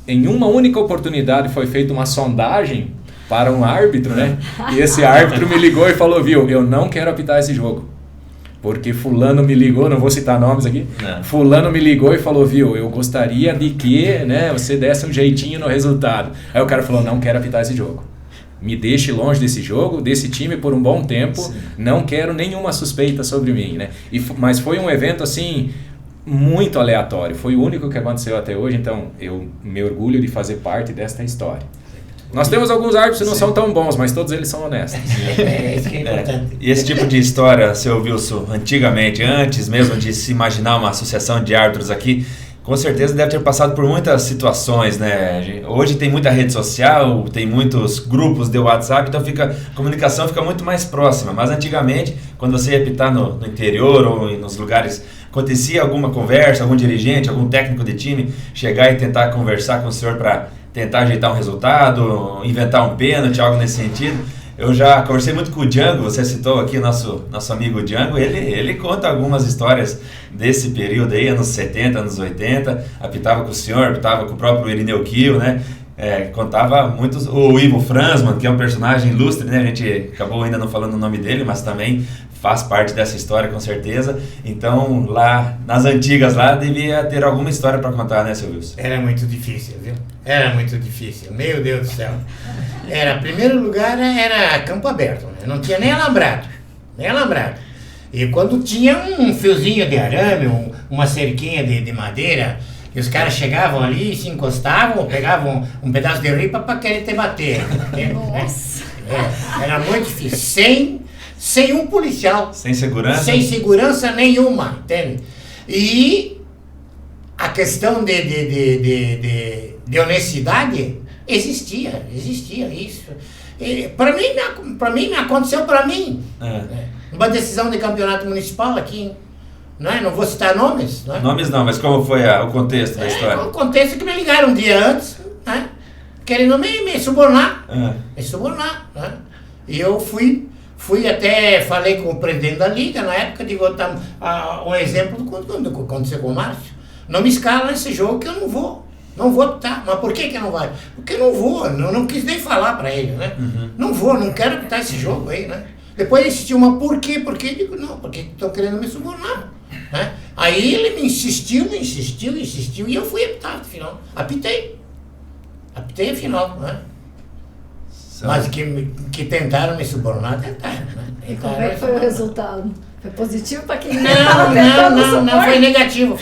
Em uma única oportunidade foi feita uma sondagem para um árbitro, né? E esse árbitro me ligou e falou, viu, eu não quero apitar esse jogo. Porque fulano me ligou, não vou citar nomes aqui, fulano me ligou e falou, viu, eu gostaria de que, né, você desse um jeitinho no resultado. Aí o cara falou, não quero apitar esse jogo. Me deixe longe desse jogo, desse time por um bom tempo, sim, não quero nenhuma suspeita sobre mim, né? Mas foi um evento assim, muito aleatório, foi o único que aconteceu até hoje, então eu me orgulho de fazer parte desta história. Nós temos alguns árbitros que não são tão bons, mas todos eles são honestos. Isso que é importante. E esse tipo de história, seu Wilson, antigamente, antes mesmo de se imaginar uma associação de árbitros aqui, com certeza deve ter passado por muitas situações, né? Hoje tem muita rede social, tem muitos grupos de WhatsApp, então a comunicação fica muito mais próxima. Mas antigamente, quando você ia apitar no interior ou nos lugares, acontecia alguma conversa, algum dirigente, algum técnico de time chegar e tentar conversar com o senhor para tentar ajeitar um resultado, inventar um pênalti, algo nesse sentido. Eu já conversei muito com o Django, você citou aqui nosso amigo Django, ele conta algumas histórias desse período aí, anos 70, anos 80, apitava com o senhor, apitava com o próprio Irineu Kiel, né? Contava muitos, o Ivo Fransman, que é um personagem ilustre, né? A gente acabou ainda não falando o nome dele, mas também faz parte dessa história com certeza. Então lá nas antigas lá devia ter alguma história para contar, né, seu Wilson? Era muito difícil, viu? Era muito difícil, meu Deus do céu. Em primeiro lugar, era campo aberto, né? Não tinha nem alambrado, E quando tinha um fiozinho de arame, uma cerquinha de madeira, e os caras chegavam ali, se encostavam, pegavam um pedaço de ripa para querer te bater. Nossa! Era muito difícil, sem um policial. Sem segurança? Sem segurança nenhuma, entende? E a questão de honestidade existia isso. Para mim, aconteceu para mim. Uma decisão de campeonato municipal aqui, não vou citar nomes. Nomes não, mas como foi o contexto da história? O contexto é que me ligaram um dia antes, querendo me subornar. Me subornar. E eu fui até, falei com o presidente da liga na época, digo, um exemplo do que aconteceu com o Márcio. Não me escala nesse jogo que eu não vou. Não vou optar. Mas por que não vai? Porque eu não vou, não quis nem falar para ele, né? Não vou, não quero optar esse jogo aí, né? Depois insistiu, mas por quê? Porque eu digo, não, porque estão querendo me subornar. Né? Aí ele me insistiu, e eu fui apitar no final. Apitei a final, né? Mas que tentaram me subornar, tentaram, né? E como é que foi o resultado? Foi positivo para quem não, foi negativo.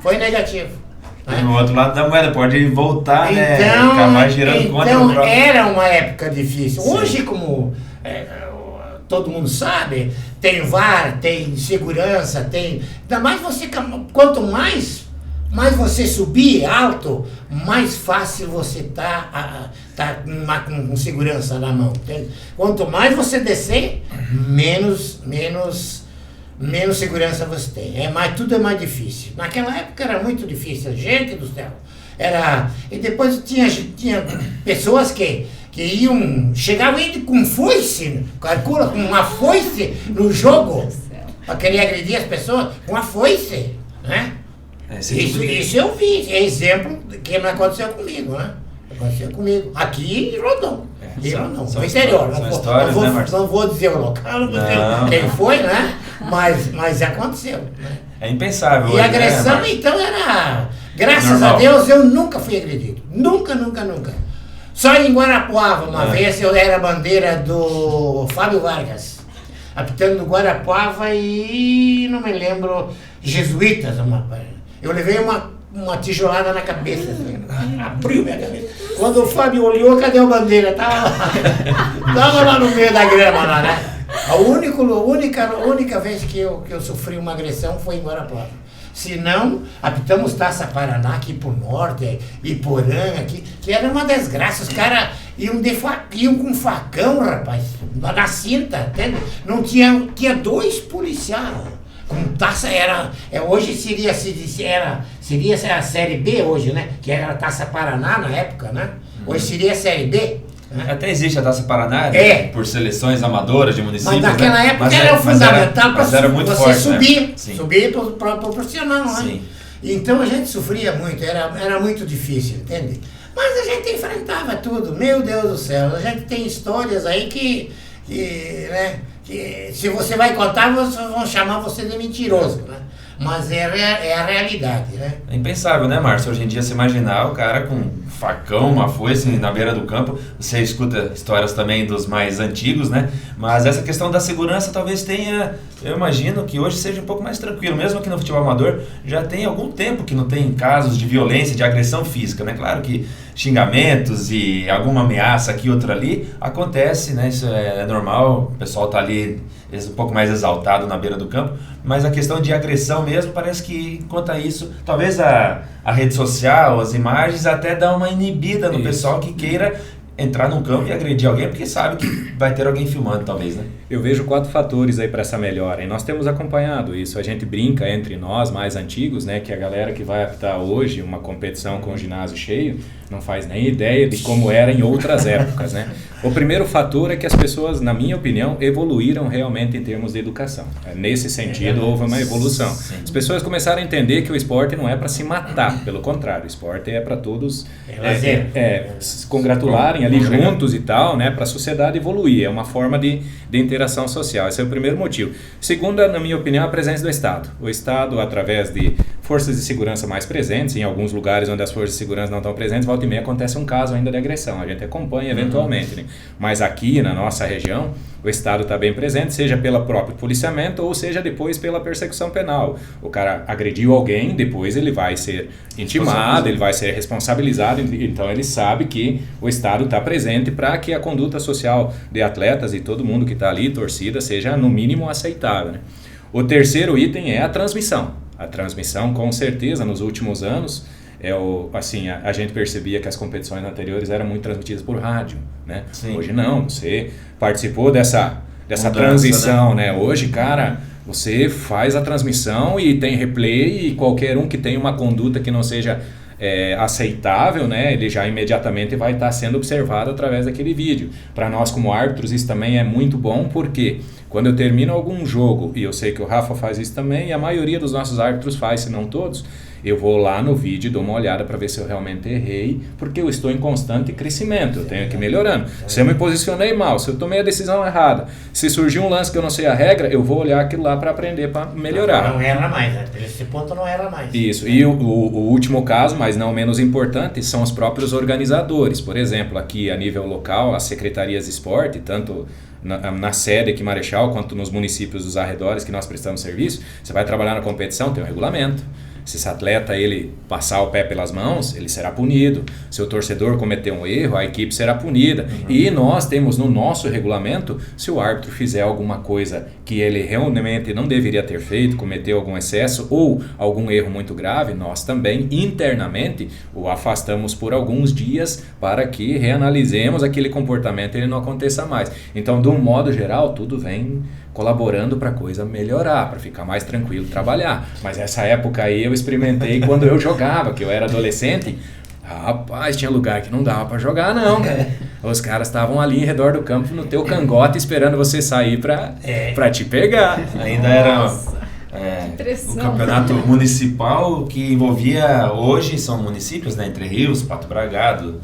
Foi negativo. Né? No outro lado da moeda, pode voltar, né? Então, Ficar mais girando contra o próprio. Era uma época difícil. Sim. Hoje, como todo mundo sabe, tem VAR, tem segurança, ainda mais quanto mais você subir alto, mais fácil você tá com segurança na mão. Entende? Quanto mais você descer, menos segurança você tem. Tudo é mais difícil. Naquela época era muito difícil, gente do céu. E depois tinha pessoas que chegavam com foice, calcula, com uma foice no jogo, para querer agredir as pessoas, com uma foice, né? Isso eu vi, é exemplo que não aconteceu comigo, né? Aconteceu comigo, aqui em Rondon. No interior. Não vou dizer o local, não vou dizer quem foi, né? Mas aconteceu. Né? É impensável. E a agressão, né? Então, era... Graças a Deus, eu nunca fui agredido. Nunca. Só em Guarapuava, uma vez, eu era bandeira do Fábio Vargas. Apitando no Guarapuava e não me lembro, jesuítas, eu levei uma tijolada na cabeça, assim, abriu minha cabeça. Quando o Fábio olhou, cadê a bandeira? Tava lá no meio da grama, lá, né? A única vez que eu sofri uma agressão foi em Guarapuava. Se não, apitamos Taça Paraná aqui pro norte, Iporã aqui, que era uma desgraça. Os caras iam com facão, rapaz, na cinta, entende? Não tinha 2 policiais. Com taça hoje seria a Série B hoje, né? Que era a Taça Paraná na época, né? Hoje seria a Série B. Né? Até existe a Taça Paraná, por seleções amadoras de municípios. Mas naquela época era fundamental para você subir para o profissional, né? Sim. Então a gente sofria muito, era muito difícil, entende? Mas a gente enfrentava tudo, meu Deus do céu. A gente tem histórias aí que se você vai contar, vão chamar você de mentiroso, né? Mas é a realidade, né? É impensável, né, Márcio? Hoje em dia, se imaginar o cara com facão, uma foice na beira do campo. Você escuta histórias também dos mais antigos, né? Mas essa questão da segurança talvez tenha... Eu imagino que hoje seja um pouco mais tranquilo. Mesmo aqui no futebol amador, já tem algum tempo que não tem casos de violência, de agressão física, né? Claro que xingamentos e alguma ameaça aqui, outra ali, acontece, né? Isso é normal, o pessoal tá ali um pouco mais exaltado na beira do campo, mas a questão de agressão mesmo, parece que quanto a isso, talvez a rede social, as imagens até dão uma inibida no pessoal que queira entrar num campo e agredir alguém, porque sabe que vai ter alguém filmando, talvez, né? Eu vejo 4 fatores aí para essa melhora, e nós temos acompanhado isso. A gente brinca entre nós, mais antigos, né, que a galera que vai apitar hoje uma competição com o ginásio cheio não faz nem ideia de como era em outras épocas, né? O primeiro fator é que as pessoas, na minha opinião, evoluíram realmente em termos de educação. Nesse sentido, houve uma evolução. As pessoas começaram a entender que o esporte não é para se matar, pelo contrário, o esporte é para todos se congratularem ali juntos e tal, né, para a sociedade evoluir. É uma forma de interação social. Esse é o primeiro motivo. Segundo, na minha opinião, a presença do Estado. O Estado, através de forças de segurança mais presentes, em alguns lugares onde as forças de segurança não estão presentes, volta e meia acontece um caso ainda de agressão. A gente acompanha eventualmente, né? Mas aqui na nossa região, o Estado está bem presente, seja pelo próprio policiamento ou seja depois pela persecução penal. O cara agrediu alguém, depois ele vai ser intimado, ele vai ser responsabilizado, então ele sabe que o Estado está presente para que a conduta social de atletas e todo mundo que está ali, torcida, seja no mínimo aceitável, né? O terceiro item é a transmissão. A transmissão, com certeza, nos últimos anos, a gente percebia que as competições anteriores eram muito transmitidas por rádio, né? Hoje não, você participou dessa transição, né? Hoje, cara, você faz a transmissão e tem replay, e qualquer um que tenha uma conduta que não seja aceitável, né, ele já imediatamente vai estar sendo observado através daquele vídeo. Para nós como árbitros isso também é muito bom, porque quando eu termino algum jogo, e eu sei que o Rafa faz isso também, e a maioria dos nossos árbitros faz, se não todos, eu vou lá no vídeo e dou uma olhada para ver se eu realmente errei, porque eu estou em constante crescimento, eu tenho que ir melhorando. Se eu me posicionei mal, se eu tomei a decisão errada, se surgiu um lance que eu não sei a regra, eu vou olhar aquilo lá para aprender, para melhorar. Não erra mais, né? Esse ponto não erra mais. Isso, e o último caso, mas não menos importante, são os próprios organizadores. Por exemplo, aqui a nível local, as secretarias de esporte, tanto na sede aqui em Marechal, quanto nos municípios dos arredores que nós prestamos serviço, você vai trabalhar na competição, tem um regulamento. Se esse atleta ele passar o pé pelas mãos, ele será punido. Se o torcedor cometer um erro, a equipe será punida. E nós temos no nosso regulamento, se o árbitro fizer alguma coisa que ele realmente não deveria ter feito, cometeu algum excesso ou algum erro muito grave, nós também internamente o afastamos por alguns dias para que reanalisemos aquele comportamento e ele não aconteça mais. Então, de um modo geral, tudo vem colaborando para a coisa melhorar, para ficar mais tranquilo trabalhar. Mas essa época aí eu experimentei quando eu jogava, que eu era adolescente. Rapaz, tinha lugar que não dava para jogar não, cara. Os caras estavam ali em redor do campo no teu cangote esperando você sair para te pegar. Ainda era o campeonato municipal que envolvia, hoje são municípios, né, Entre Rios, Pato Bragado,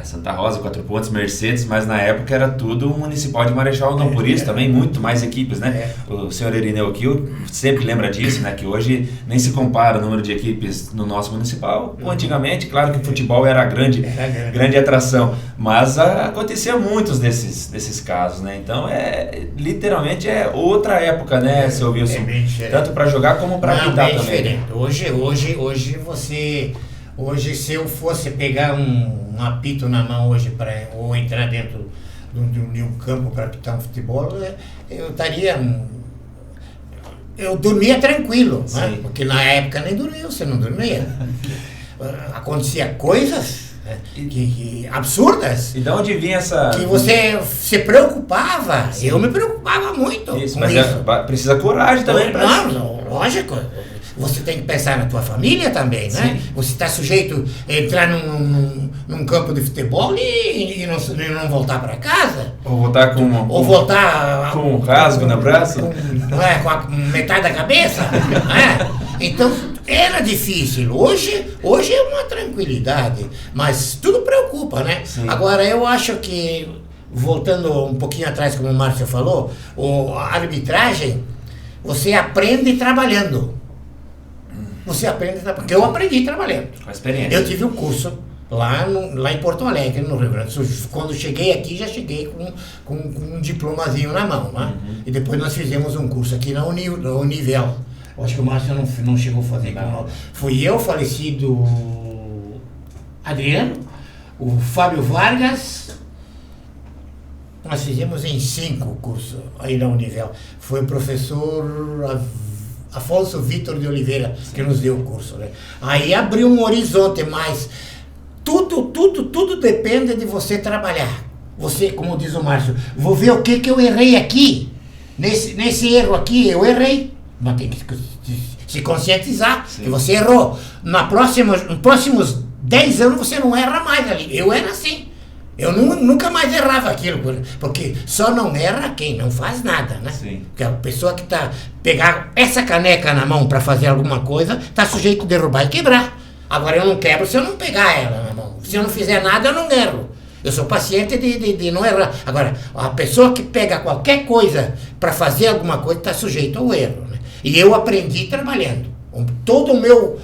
Santa Rosa, Quatro Pontos, Mercedes, mas na época era tudo municipal de Marechal, não por isso também muito mais equipes, né? O senhor Irineu aqui sempre lembra disso, né? Que hoje nem se compara o número de equipes no nosso municipal. Antigamente, claro que o futebol era a grande atração, mas acontecia muitos desses casos, né? Então literalmente outra época, né, seu Wilson? Tanto para jogar como para apitar também. Diferente. Hoje, se eu fosse pegar um apito na mão hoje ou entrar dentro de um campo para apitar um futebol, eu dormia tranquilo, né? Porque na época nem dormia, você não dormia. Acontecia coisas absurdas. E de onde vinha essa... Que você se preocupava. Sim. Eu me preocupava muito. Isso, mas precisa coragem também. Não, lógico. Você tem que pensar na tua família também, né? Sim. Você está sujeito a entrar num campo de futebol e não voltar para casa. Ou voltar com um rasgo no braço. Com a metade da cabeça. Então, era difícil. Hoje é uma tranquilidade, mas tudo preocupa, né? Sim. Agora, eu acho que, voltando um pouquinho atrás, como o Márcio falou, a arbitragem, você aprende trabalhando. Porque eu aprendi trabalhando. Com a experiência. Eu tive um curso lá em Porto Alegre, no Rio Grande do Sul. Quando cheguei aqui, já cheguei com um diplomazinho na mão, né? E depois nós fizemos um curso aqui na Univel. Acho que o Márcio não chegou a fazer. Fui eu, falecido Adriano, o Fábio Vargas, nós fizemos em 5 cursos aí na Univel. Foi o professor Afonso Vitor de Oliveira que nos deu o curso, né? Aí abriu um horizonte, mas tudo depende de você trabalhar. Você, como diz o Márcio, vou ver o que eu errei aqui. Nesse erro aqui eu errei. Mas tem que se conscientizar que você errou. Nos próximos 10 anos você não erra mais ali. Eu era assim. Eu nunca mais errava aquilo, porque só não erra quem não faz nada, né? Sim. Porque a pessoa que pegar essa caneca na mão para fazer alguma coisa, está sujeito a derrubar e quebrar. Agora eu não quebro se eu não pegar ela na mão. Se eu não fizer nada, eu não erro. Eu sou paciente de não errar. Agora, a pessoa que pega qualquer coisa para fazer alguma coisa está sujeito ao erro, né? E eu aprendi trabalhando. Todo o meu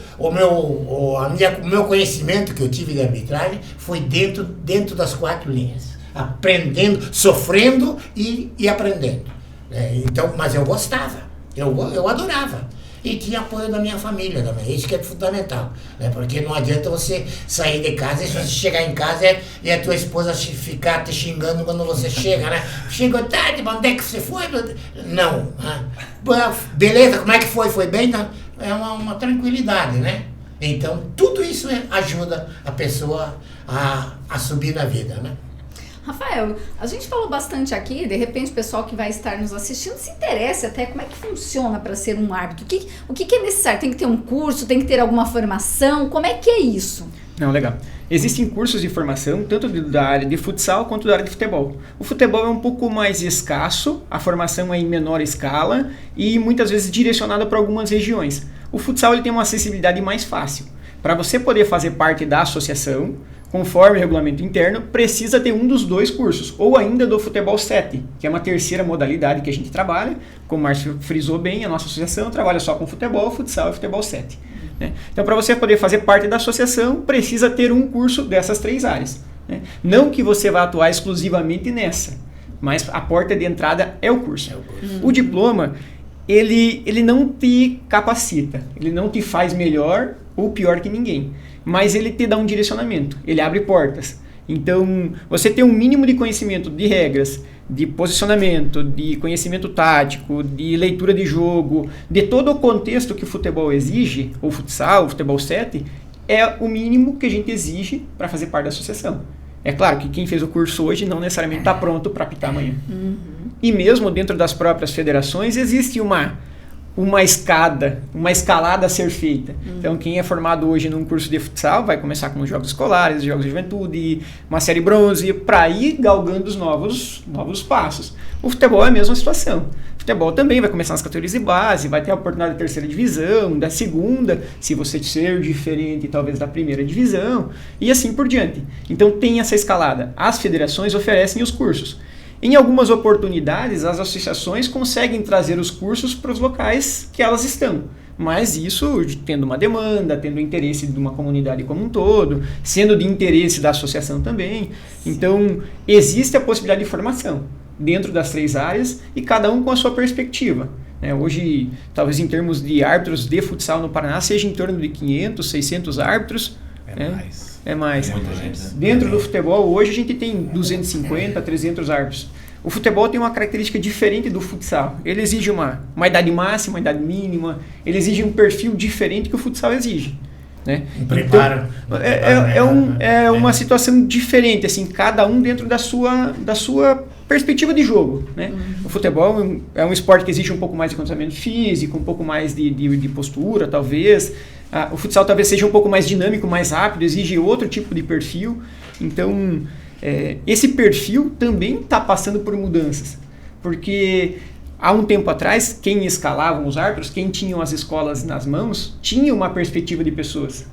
conhecimento que eu tive de arbitragem foi dentro das 4 linhas. Aprendendo, sofrendo e aprendendo. Então, mas eu gostava, eu adorava. E tinha apoio da minha família também, isso que é fundamental, né? Porque não adianta você sair de casa e você chegar em casa e a tua esposa ficar te xingando quando você chega, né? Chegou tarde, mas onde é que você foi? Não. Beleza, como é que foi? Foi bem? Não. É uma tranquilidade, né? Então, tudo isso ajuda a pessoa a subir na vida, né? Rafael, a gente falou bastante aqui, de repente o pessoal que vai estar nos assistindo se interessa até como é que funciona para ser um árbitro. O que é necessário? Tem que ter um curso, tem que ter alguma formação? Como é que é isso? Não, legal. Existem cursos de formação, tanto da área de futsal quanto da área de futebol. O futebol é um pouco mais escasso, a formação é em menor escala e muitas vezes direcionada para algumas regiões. O futsal ele tem uma acessibilidade mais fácil. Para você poder fazer parte da associação, conforme o regulamento interno, precisa ter um dos 2 cursos, ou ainda do futebol 7, que é uma terceira modalidade que a gente trabalha. Como o Márcio frisou bem, a nossa associação trabalha só com futebol, futsal e futebol 7. Né? Então, para você poder fazer parte da associação, precisa ter um curso dessas 3 áreas. Né? Não que você vá atuar exclusivamente nessa, mas a porta de entrada é o curso. O diploma, ele não te capacita, ele não te faz melhor ou pior que ninguém, mas ele te dá um direcionamento, ele abre portas. Então, você ter um mínimo de conhecimento de regras, de posicionamento, de conhecimento tático, de leitura de jogo, de todo o contexto que o futebol exige, ou futsal, ou futebol 7, é o mínimo que a gente exige para fazer parte da associação. É claro que quem fez o curso hoje não necessariamente está pronto para apitar amanhã. E mesmo dentro das próprias federações existe uma escalada a ser feita. Então, quem é formado hoje num curso de futsal vai começar com os jogos escolares, jogos de juventude, uma série bronze, para ir galgando os novos passos. O futebol é a mesma situação. O futebol também vai começar nas categorias de base, vai ter a oportunidade da 3ª divisão, da 2ª, se você ser diferente talvez da 1ª divisão, e assim por diante. Então, tem essa escalada. As federações oferecem os cursos. Em algumas oportunidades, as associações conseguem trazer os cursos para os locais que elas estão. Mas isso tendo uma demanda, tendo interesse de uma comunidade como um todo, sendo de interesse da associação também. Então, existe a possibilidade de formação dentro das 3 áreas e cada um com a sua perspectiva. Hoje, talvez em termos de árbitros de futsal no Paraná, seja em torno de 500, 600 árbitros. É mais. Muita gente, né? Dentro do futebol, hoje a gente tem 250, 300 árbitros. O futebol tem uma característica diferente do futsal. Ele exige uma idade máxima, uma idade mínima. Ele exige um perfil diferente que o futsal exige. Né? Preparo. Então, é uma situação diferente, assim, cada um dentro da sua perspectiva de jogo. Né? O futebol é um esporte que exige um pouco mais de condicionamento físico, um pouco mais de postura, talvez. O futsal talvez seja um pouco mais dinâmico, mais rápido, exige outro tipo de perfil. Então, esse perfil também está passando por mudanças. Porque há um tempo atrás, quem escalavam os árbitros, quem tinham as escolas nas mãos, tinha uma perspectiva de pessoas.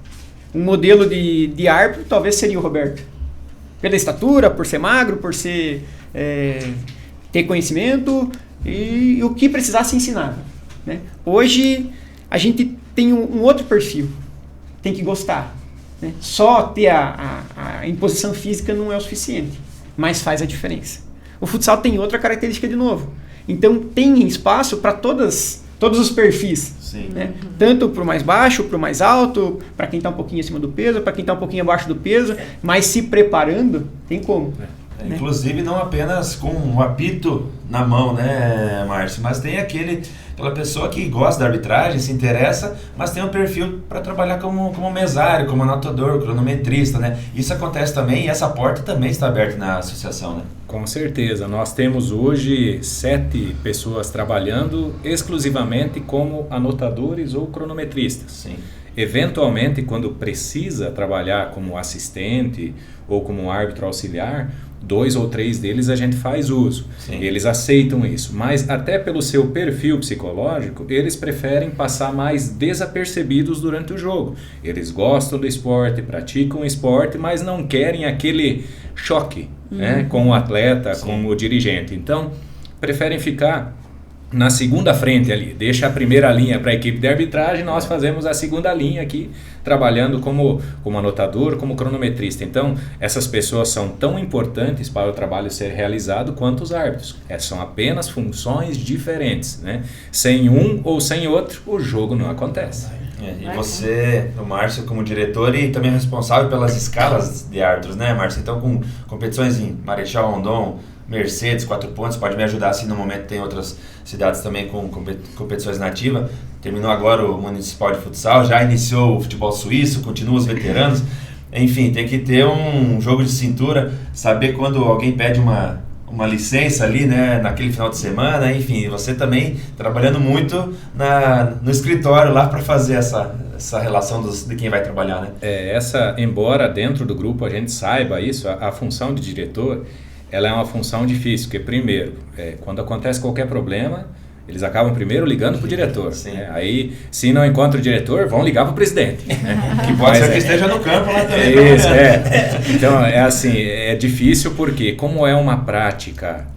Um modelo de árbitro talvez seria o Roberto. Pela estatura, por ser magro, por ter conhecimento e o que precisasse ensinar. Né? Hoje, a gente tem um outro perfil. Tem que gostar. Né? Só ter a imposição física não é o suficiente, mas faz a diferença. O futsal tem outra característica de novo. Então, tem espaço para todas todos os perfis. Sim. Né? Tanto para o mais baixo, para o mais alto, para quem está um pouquinho acima do peso, para quem está um pouquinho abaixo do peso, mas se preparando, tem como. Inclusive não apenas com um apito na mão, né, Márcio? Mas tem aquela pessoa que gosta da arbitragem, se interessa, mas tem um perfil para trabalhar como mesário, como anotador, cronometrista, né? Isso acontece também e essa porta também está aberta na associação, né? Com certeza. Nós temos hoje 7 pessoas trabalhando exclusivamente como anotadores ou cronometristas. Sim. Eventualmente, quando precisa trabalhar como assistente ou como árbitro auxiliar, 2 ou 3 deles a gente faz uso. Sim. Eles aceitam isso, mas até pelo seu perfil psicológico, eles preferem passar mais desapercebidos durante o jogo. Eles gostam do esporte, praticam o esporte, mas não querem aquele choque, né, com o atleta, Sim. com o dirigente. Então, preferem ficar na segunda frente ali, deixa a primeira linha para a equipe de arbitragem, nós fazemos a segunda linha aqui, trabalhando como anotador, como cronometrista. Então, essas pessoas são tão importantes para o trabalho ser realizado quanto os árbitros. São apenas funções diferentes, né? Sem um ou sem outro, o jogo não acontece. E você, o Márcio, como diretor e também responsável pelas escalas de árbitros, né, Márcio? Então, com competições em Marechal Rondon, Mercedes, 4 pontos, pode me ajudar assim no momento. Tem outras cidades também com competições nativas. Terminou agora o Municipal de Futsal, já iniciou o futebol suíço, continua os veteranos. Enfim, tem que ter um jogo de cintura, saber quando alguém pede uma licença ali, né, naquele final de semana. Enfim, você também trabalhando muito no escritório lá para fazer essa relação de quem vai trabalhar, né? Embora dentro do grupo a gente saiba isso, a função de diretor, ela é uma função difícil, porque primeiro, quando acontece qualquer problema, eles acabam primeiro ligando para o diretor. Né? Aí, se não encontra o diretor, vão ligar para o presidente. Né? Que pode ser que esteja no campo lá também. Isso, Então, é difícil porque, como é uma prática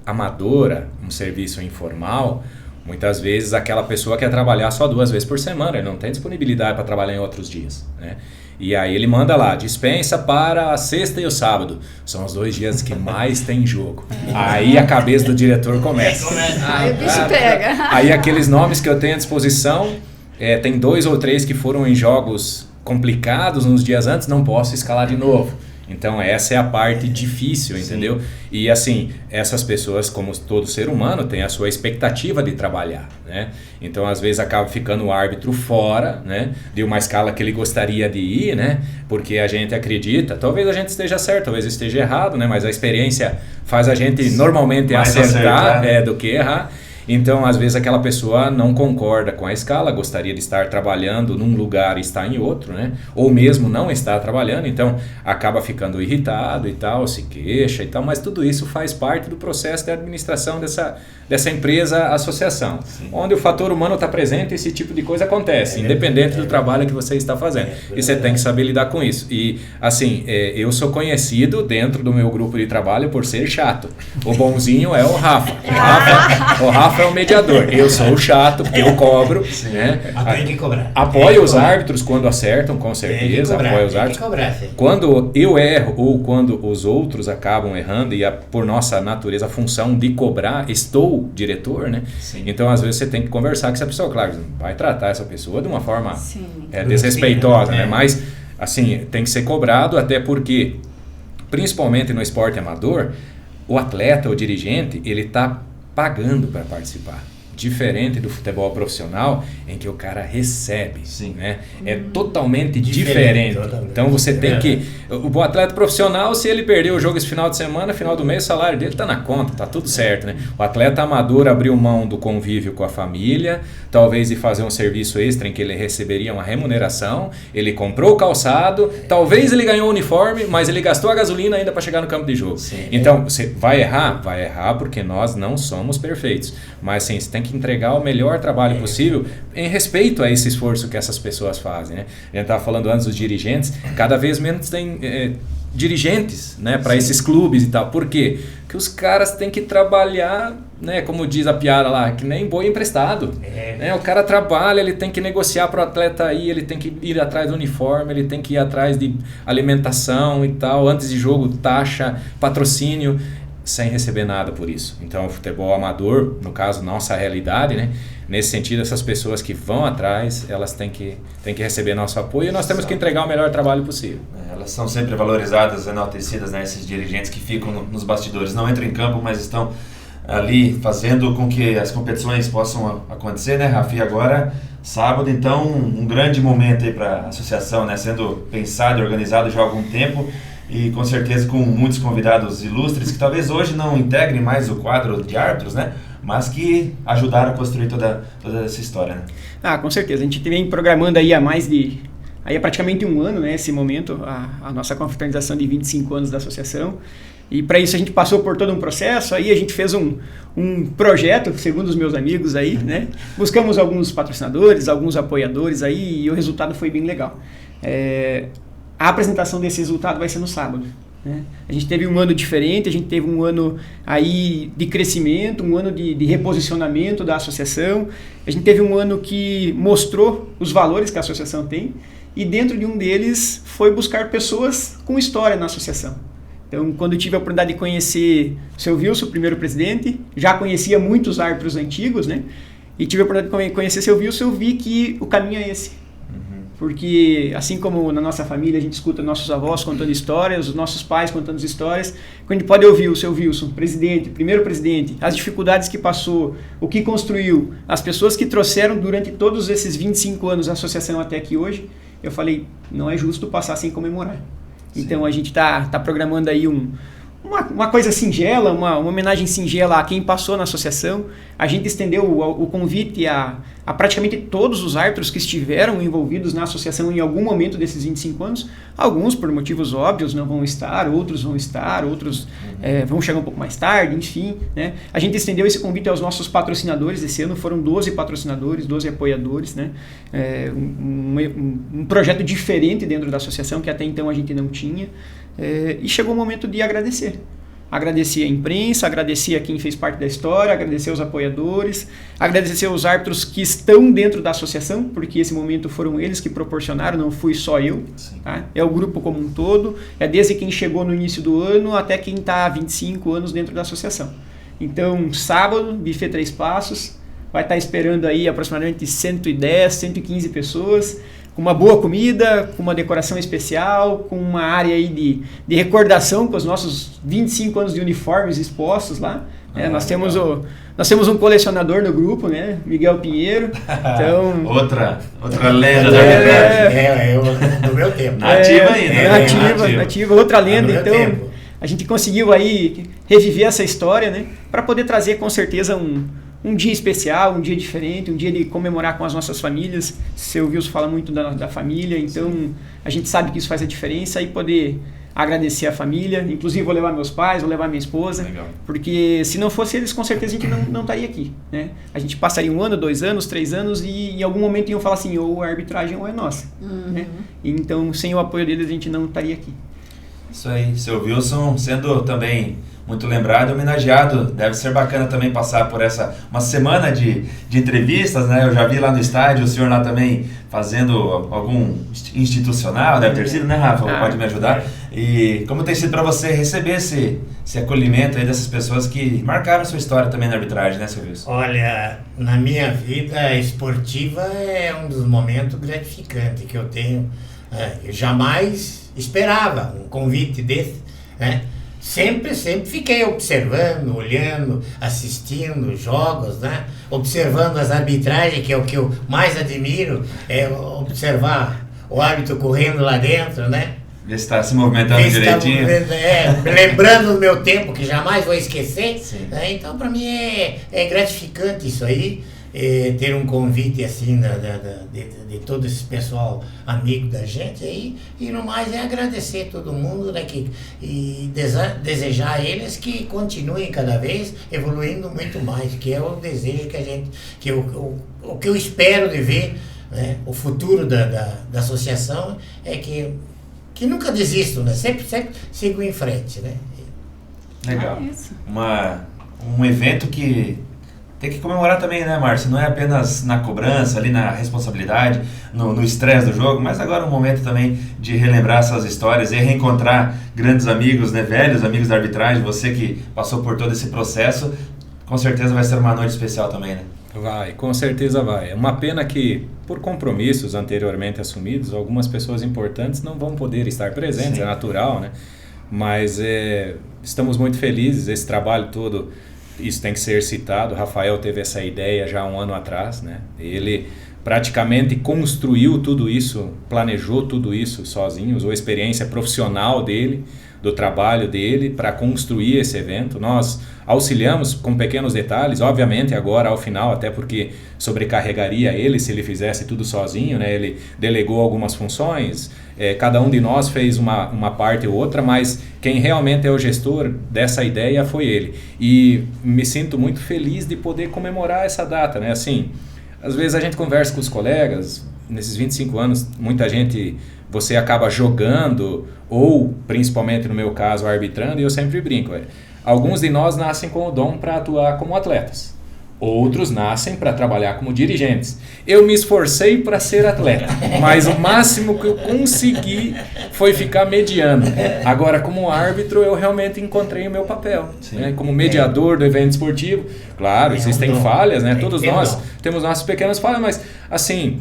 amadora, um serviço informal, muitas vezes aquela pessoa quer trabalhar só 2 vezes por semana, ele não tem disponibilidade para trabalhar em outros dias. Né? E aí ele manda lá, dispensa para a sexta e o sábado. São os 2 dias que mais tem jogo. Aí a cabeça do diretor começa. Aí o bicho pega. Aí aqueles nomes que eu tenho à disposição, tem 2 ou 3 que foram em jogos complicados nos dias antes, não posso escalar de novo. Então essa é a parte difícil, entendeu? E assim, essas pessoas, como todo ser humano, têm a sua expectativa de trabalhar, né? Então às vezes acaba ficando o árbitro fora, né, de uma escala que ele gostaria de ir, né? Porque a gente acredita, talvez a gente esteja certo, talvez esteja errado, né? Mas a experiência faz a gente normalmente acertar do que errar. Então, às vezes aquela pessoa não concorda com a escala, gostaria de estar trabalhando num lugar e está em outro, né? Ou mesmo não está trabalhando, então acaba ficando irritado e tal, se queixa e tal, mas tudo isso faz parte do processo de administração dessa empresa, associação. Sim. Onde o fator humano está presente, esse tipo de coisa acontece, independente do trabalho que você está fazendo. E você tem que saber lidar com isso. E, assim, eu sou conhecido dentro do meu grupo de trabalho por ser chato. O bonzinho é o Rafa. O Rafa é o mediador. Eu sou o chato, porque eu cobro. Né? Tem que cobrar. Apoio os árbitros quando acertam, com certeza. Apoio os árbitros. Quando eu erro ou quando os outros acabam errando, e por nossa natureza, a função de cobrar, estou diretor, né? Sim. Então, às vezes, você tem que conversar com essa pessoa. Claro, vai tratar essa pessoa de uma forma desrespeitosa, né? Mas, assim, tem que ser cobrado, até porque, principalmente no esporte amador, o atleta, o dirigente, ele está pagando para participar. Diferente do futebol profissional, em que o cara recebe. Sim. Né? É totalmente diferente. Então você tem que... O atleta profissional, se ele perder o jogo esse final de semana, final do mês, o salário dele está na conta, está tudo certo. Né? O atleta amador abriu mão do convívio com a família, talvez de fazer um serviço extra em que ele receberia uma remuneração, ele comprou o calçado, talvez ele ganhou o uniforme, mas ele gastou a gasolina ainda para chegar no campo de jogo. Sim. Então, você vai errar? Vai errar porque nós não somos perfeitos. Mas sim, você tem que entregar o melhor trabalho possível em respeito a esse esforço que essas pessoas fazem. Né? A gente estava falando antes dos dirigentes, cada vez menos tem dirigentes, né, para esses clubes e tal. Por quê? Porque os caras têm que trabalhar, né, como diz a piada lá, que nem boi emprestado. Né? O cara trabalha, ele tem que negociar para o atleta ir, ele tem que ir atrás do uniforme, ele tem que ir atrás de alimentação e tal, antes de jogo, taxa, patrocínio. sem receber nada por isso. Então, o futebol amador, no caso, nossa realidade, né? Nesse sentido, essas pessoas que vão atrás, elas têm que receber nosso apoio e nós temos que entregar o melhor trabalho possível. Elas são sempre valorizadas, enaltecidas, né? Esses dirigentes que ficam nos bastidores, não entram em campo, mas estão ali fazendo com que as competições possam acontecer, né, Rafa? E agora, sábado, então, um grande momento aí para a associação, né? Sendo pensado e organizado já há algum tempo. E com certeza com muitos convidados ilustres que talvez hoje não integrem mais o quadro de árbitros, né? Mas que ajudaram a construir toda essa história, né? Com certeza. A gente vem programando aí há praticamente um ano, né? Esse momento, a nossa confraternização de 25 anos da associação. E para isso a gente passou por todo um processo, aí a gente fez um projeto, segundo os meus amigos aí, né? Buscamos alguns patrocinadores, alguns apoiadores aí e o resultado foi bem legal. A apresentação desse resultado vai ser no sábado, né? A gente teve um ano diferente, a gente teve um ano aí de crescimento, um ano de reposicionamento da associação, a gente teve um ano que mostrou os valores que a associação tem e dentro de um deles foi buscar pessoas com história na associação. Então, quando eu tive a oportunidade de conhecer o seu Wilson, o primeiro presidente, já conhecia muitos árbitros antigos, né? E tive a oportunidade de conhecer o seu Wilson, eu vi que o caminho é esse. Porque, assim como na nossa família a gente escuta nossos avós contando histórias, os nossos pais contando histórias, quando a gente pode ouvir o seu Wilson, presidente, primeiro presidente, as dificuldades que passou, o que construiu, as pessoas que trouxeram durante todos esses 25 anos a associação até aqui hoje, eu falei, não é justo passar sem comemorar. Sim. Então a gente está programando aí uma coisa singela, uma homenagem singela a quem passou na associação. A gente estendeu o convite a praticamente todos os árbitros que estiveram envolvidos na associação em algum momento desses 25 anos. Alguns, por motivos óbvios, não vão estar, outros vão estar, outros vão chegar um pouco mais tarde, enfim, né? A gente estendeu esse convite aos nossos patrocinadores. Esse ano foram 12 patrocinadores, 12 apoiadores, né? Um projeto diferente dentro da associação que até então a gente não tinha. E chegou o momento de agradecer. Agradecer a imprensa, agradecer a quem fez parte da história, agradecer aos apoiadores, agradecer aos árbitros que estão dentro da associação, porque esse momento foram eles que proporcionaram, não fui só eu. Tá? É o grupo como um todo, é desde quem chegou no início do ano até quem está há 25 anos dentro da associação. Então, sábado, buffet 3 Passos, vai estar esperando aí aproximadamente 110, 115 pessoas, com uma boa comida, com uma decoração especial, com uma área aí de recordação com os nossos 25 anos de uniformes expostos lá. Nós temos um colecionador no grupo, né? Miguel Pinheiro. Então, outra lenda da verdade. Do meu tempo. Nativa ainda. Nativa, outra lenda. Então, tempo. A gente conseguiu aí reviver essa história, né? Para poder trazer com certeza um dia especial, um dia diferente, um dia de comemorar com as nossas famílias. Seu Wilson fala muito da família, então a gente sabe que isso faz a diferença e poder agradecer a família. Inclusive vou levar meus pais, vou levar minha esposa. Legal. Porque se não fosse eles, com certeza a gente não estaria aqui, né? A gente passaria 1 ano, 2 anos, 3 anos e em algum momento iam falar assim, ou a arbitragem ou é nossa. Né? Então sem o apoio deles a gente não estaria aqui. Isso aí, seu Wilson sendo também muito lembrado e homenageado. Deve ser bacana também passar por uma semana de entrevistas, né? Eu já vi lá no estádio, o senhor lá também fazendo algum institucional, deve ter sido, né, Rafa? Pode me ajudar? E como tem sido para você receber esse acolhimento aí dessas pessoas que marcaram a sua história também na arbitragem, né, seu Wilson? Olha, na minha vida esportiva é um dos momentos gratificantes que eu tenho. Eu jamais esperava um convite desse, né? Sempre fiquei observando, olhando, assistindo jogos, né? Observando as arbitragens, que é o que eu mais admiro, é observar o árbitro correndo lá dentro, né? Ver se está se movimentando direitinho. Lembrando do meu tempo, que jamais vou esquecer. Né? Então, para mim, é gratificante isso aí. Ter um convite assim de todo esse pessoal amigo da gente aí, e no mais é agradecer todo mundo, né, e desejar a eles que continuem cada vez evoluindo muito mais, que é o desejo o que eu espero de ver, né, o futuro da associação é que nunca desisto, né, sempre sigo em frente, né. Legal. Um evento que tem que comemorar também, né, Márcio? Não é apenas na cobrança, ali na responsabilidade, no estresse do jogo, mas agora é um momento também de relembrar essas histórias e reencontrar grandes amigos, né, velhos amigos da arbitragem, você que passou por todo esse processo, com certeza vai ser uma noite especial também, né? Vai, com certeza vai. É uma pena que, por compromissos anteriormente assumidos, algumas pessoas importantes não vão poder estar presentes, é natural, né? Mas estamos muito felizes, esse trabalho todo, isso tem que ser citado. O Rafael teve essa ideia já 1 ano atrás, né? Ele praticamente construiu tudo isso, planejou tudo isso sozinho, usou a experiência profissional dele, do trabalho dele para construir esse evento. Nós auxiliamos com pequenos detalhes, obviamente agora ao final, até porque sobrecarregaria ele se ele fizesse tudo sozinho, né? Ele delegou algumas funções, cada um de nós fez uma parte ou outra, mas quem realmente é o gestor dessa ideia foi ele. E me sinto muito feliz de poder comemorar essa data, né? Assim, às vezes a gente conversa com os colegas, nesses 25 anos, muita gente, você acaba jogando ou, principalmente no meu caso, arbitrando, e eu sempre brinco, alguns de nós nascem com o dom para atuar como atletas, outros nascem para trabalhar como dirigentes. Eu me esforcei para ser atleta, mas o máximo que eu consegui foi ficar mediano. Agora, como árbitro, eu realmente encontrei o meu papel, né? Como mediador do evento esportivo. Claro, existem falhas, né? Todos nós temos nossas pequenas falhas, mas assim,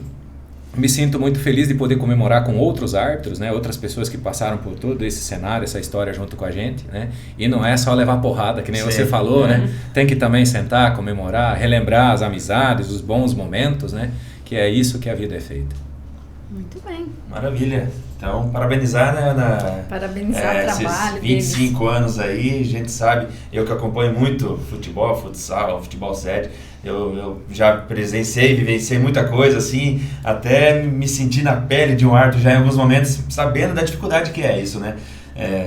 me sinto muito feliz de poder comemorar com outros árbitros, né? Outras pessoas que passaram por todo esse cenário, essa história junto com a gente, né? E não é só levar porrada, que nem você falou, né? Tem que também sentar, comemorar, relembrar as amizades, os bons momentos, né? Que é isso que a vida é feita. Muito bem. Maravilha. Então, parabenizar, né, Ana? Parabenizar o trabalho esses 25 anos aí, a gente sabe, eu que acompanho muito futebol, futsal, futebol 7, eu já presenciei, vivenciei muita coisa, assim, até me senti na pele de um árbitro já em alguns momentos, sabendo da dificuldade que é isso, né?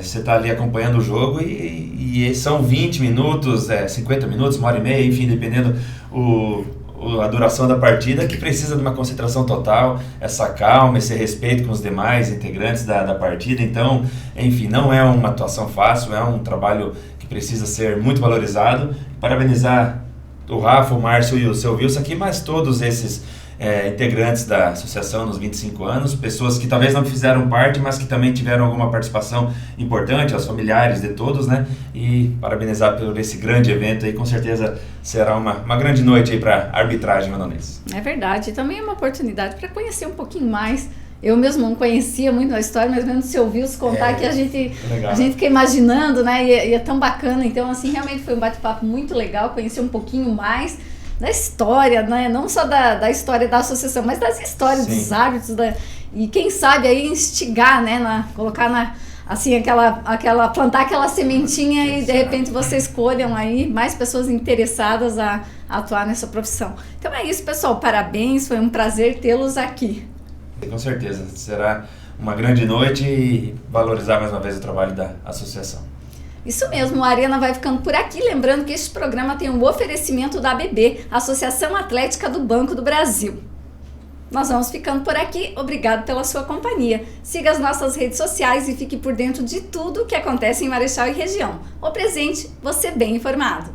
Você está ali acompanhando o jogo e são 20 minutos, 50 minutos, 1h30, enfim, dependendo a duração da partida, que precisa de uma concentração total, essa calma, esse respeito com os demais integrantes da partida. Então, enfim, não é uma atuação fácil, é um trabalho que precisa ser muito valorizado. Parabenizar o Rafa, o Márcio e o seu Wilson aqui, mas todos esses integrantes da associação nos 25 anos, pessoas que talvez não fizeram parte, mas que também tiveram alguma participação importante, aos familiares de todos, né? E parabenizar por esse grande evento aí, com certeza será uma grande noite aí para arbitragem rondonense. É verdade, e também é uma oportunidade para conhecer um pouquinho mais. Eu mesmo não conhecia muito a história, mas vendo se ouviu os contar que a gente fica imaginando, né? E é tão bacana. Então, assim, realmente foi um bate-papo muito legal, conhecer um pouquinho mais da história, né? Não só da história da associação, mas das histórias dos árbitros, e quem sabe aí instigar, né? Colocar assim, plantar aquela sementinha e de repente vocês escolham aí mais pessoas interessadas a atuar nessa profissão. Então é isso, pessoal, parabéns, foi um prazer tê-los aqui. Com certeza, será uma grande noite e valorizar mais uma vez o trabalho da associação. Isso mesmo, a Arena vai ficando por aqui, lembrando que este programa tem um oferecimento da ABB, Associação Atlética do Banco do Brasil. Nós vamos ficando por aqui, obrigado pela sua companhia. Siga as nossas redes sociais e fique por dentro de tudo o que acontece em Marechal e região. O presente, você bem informado.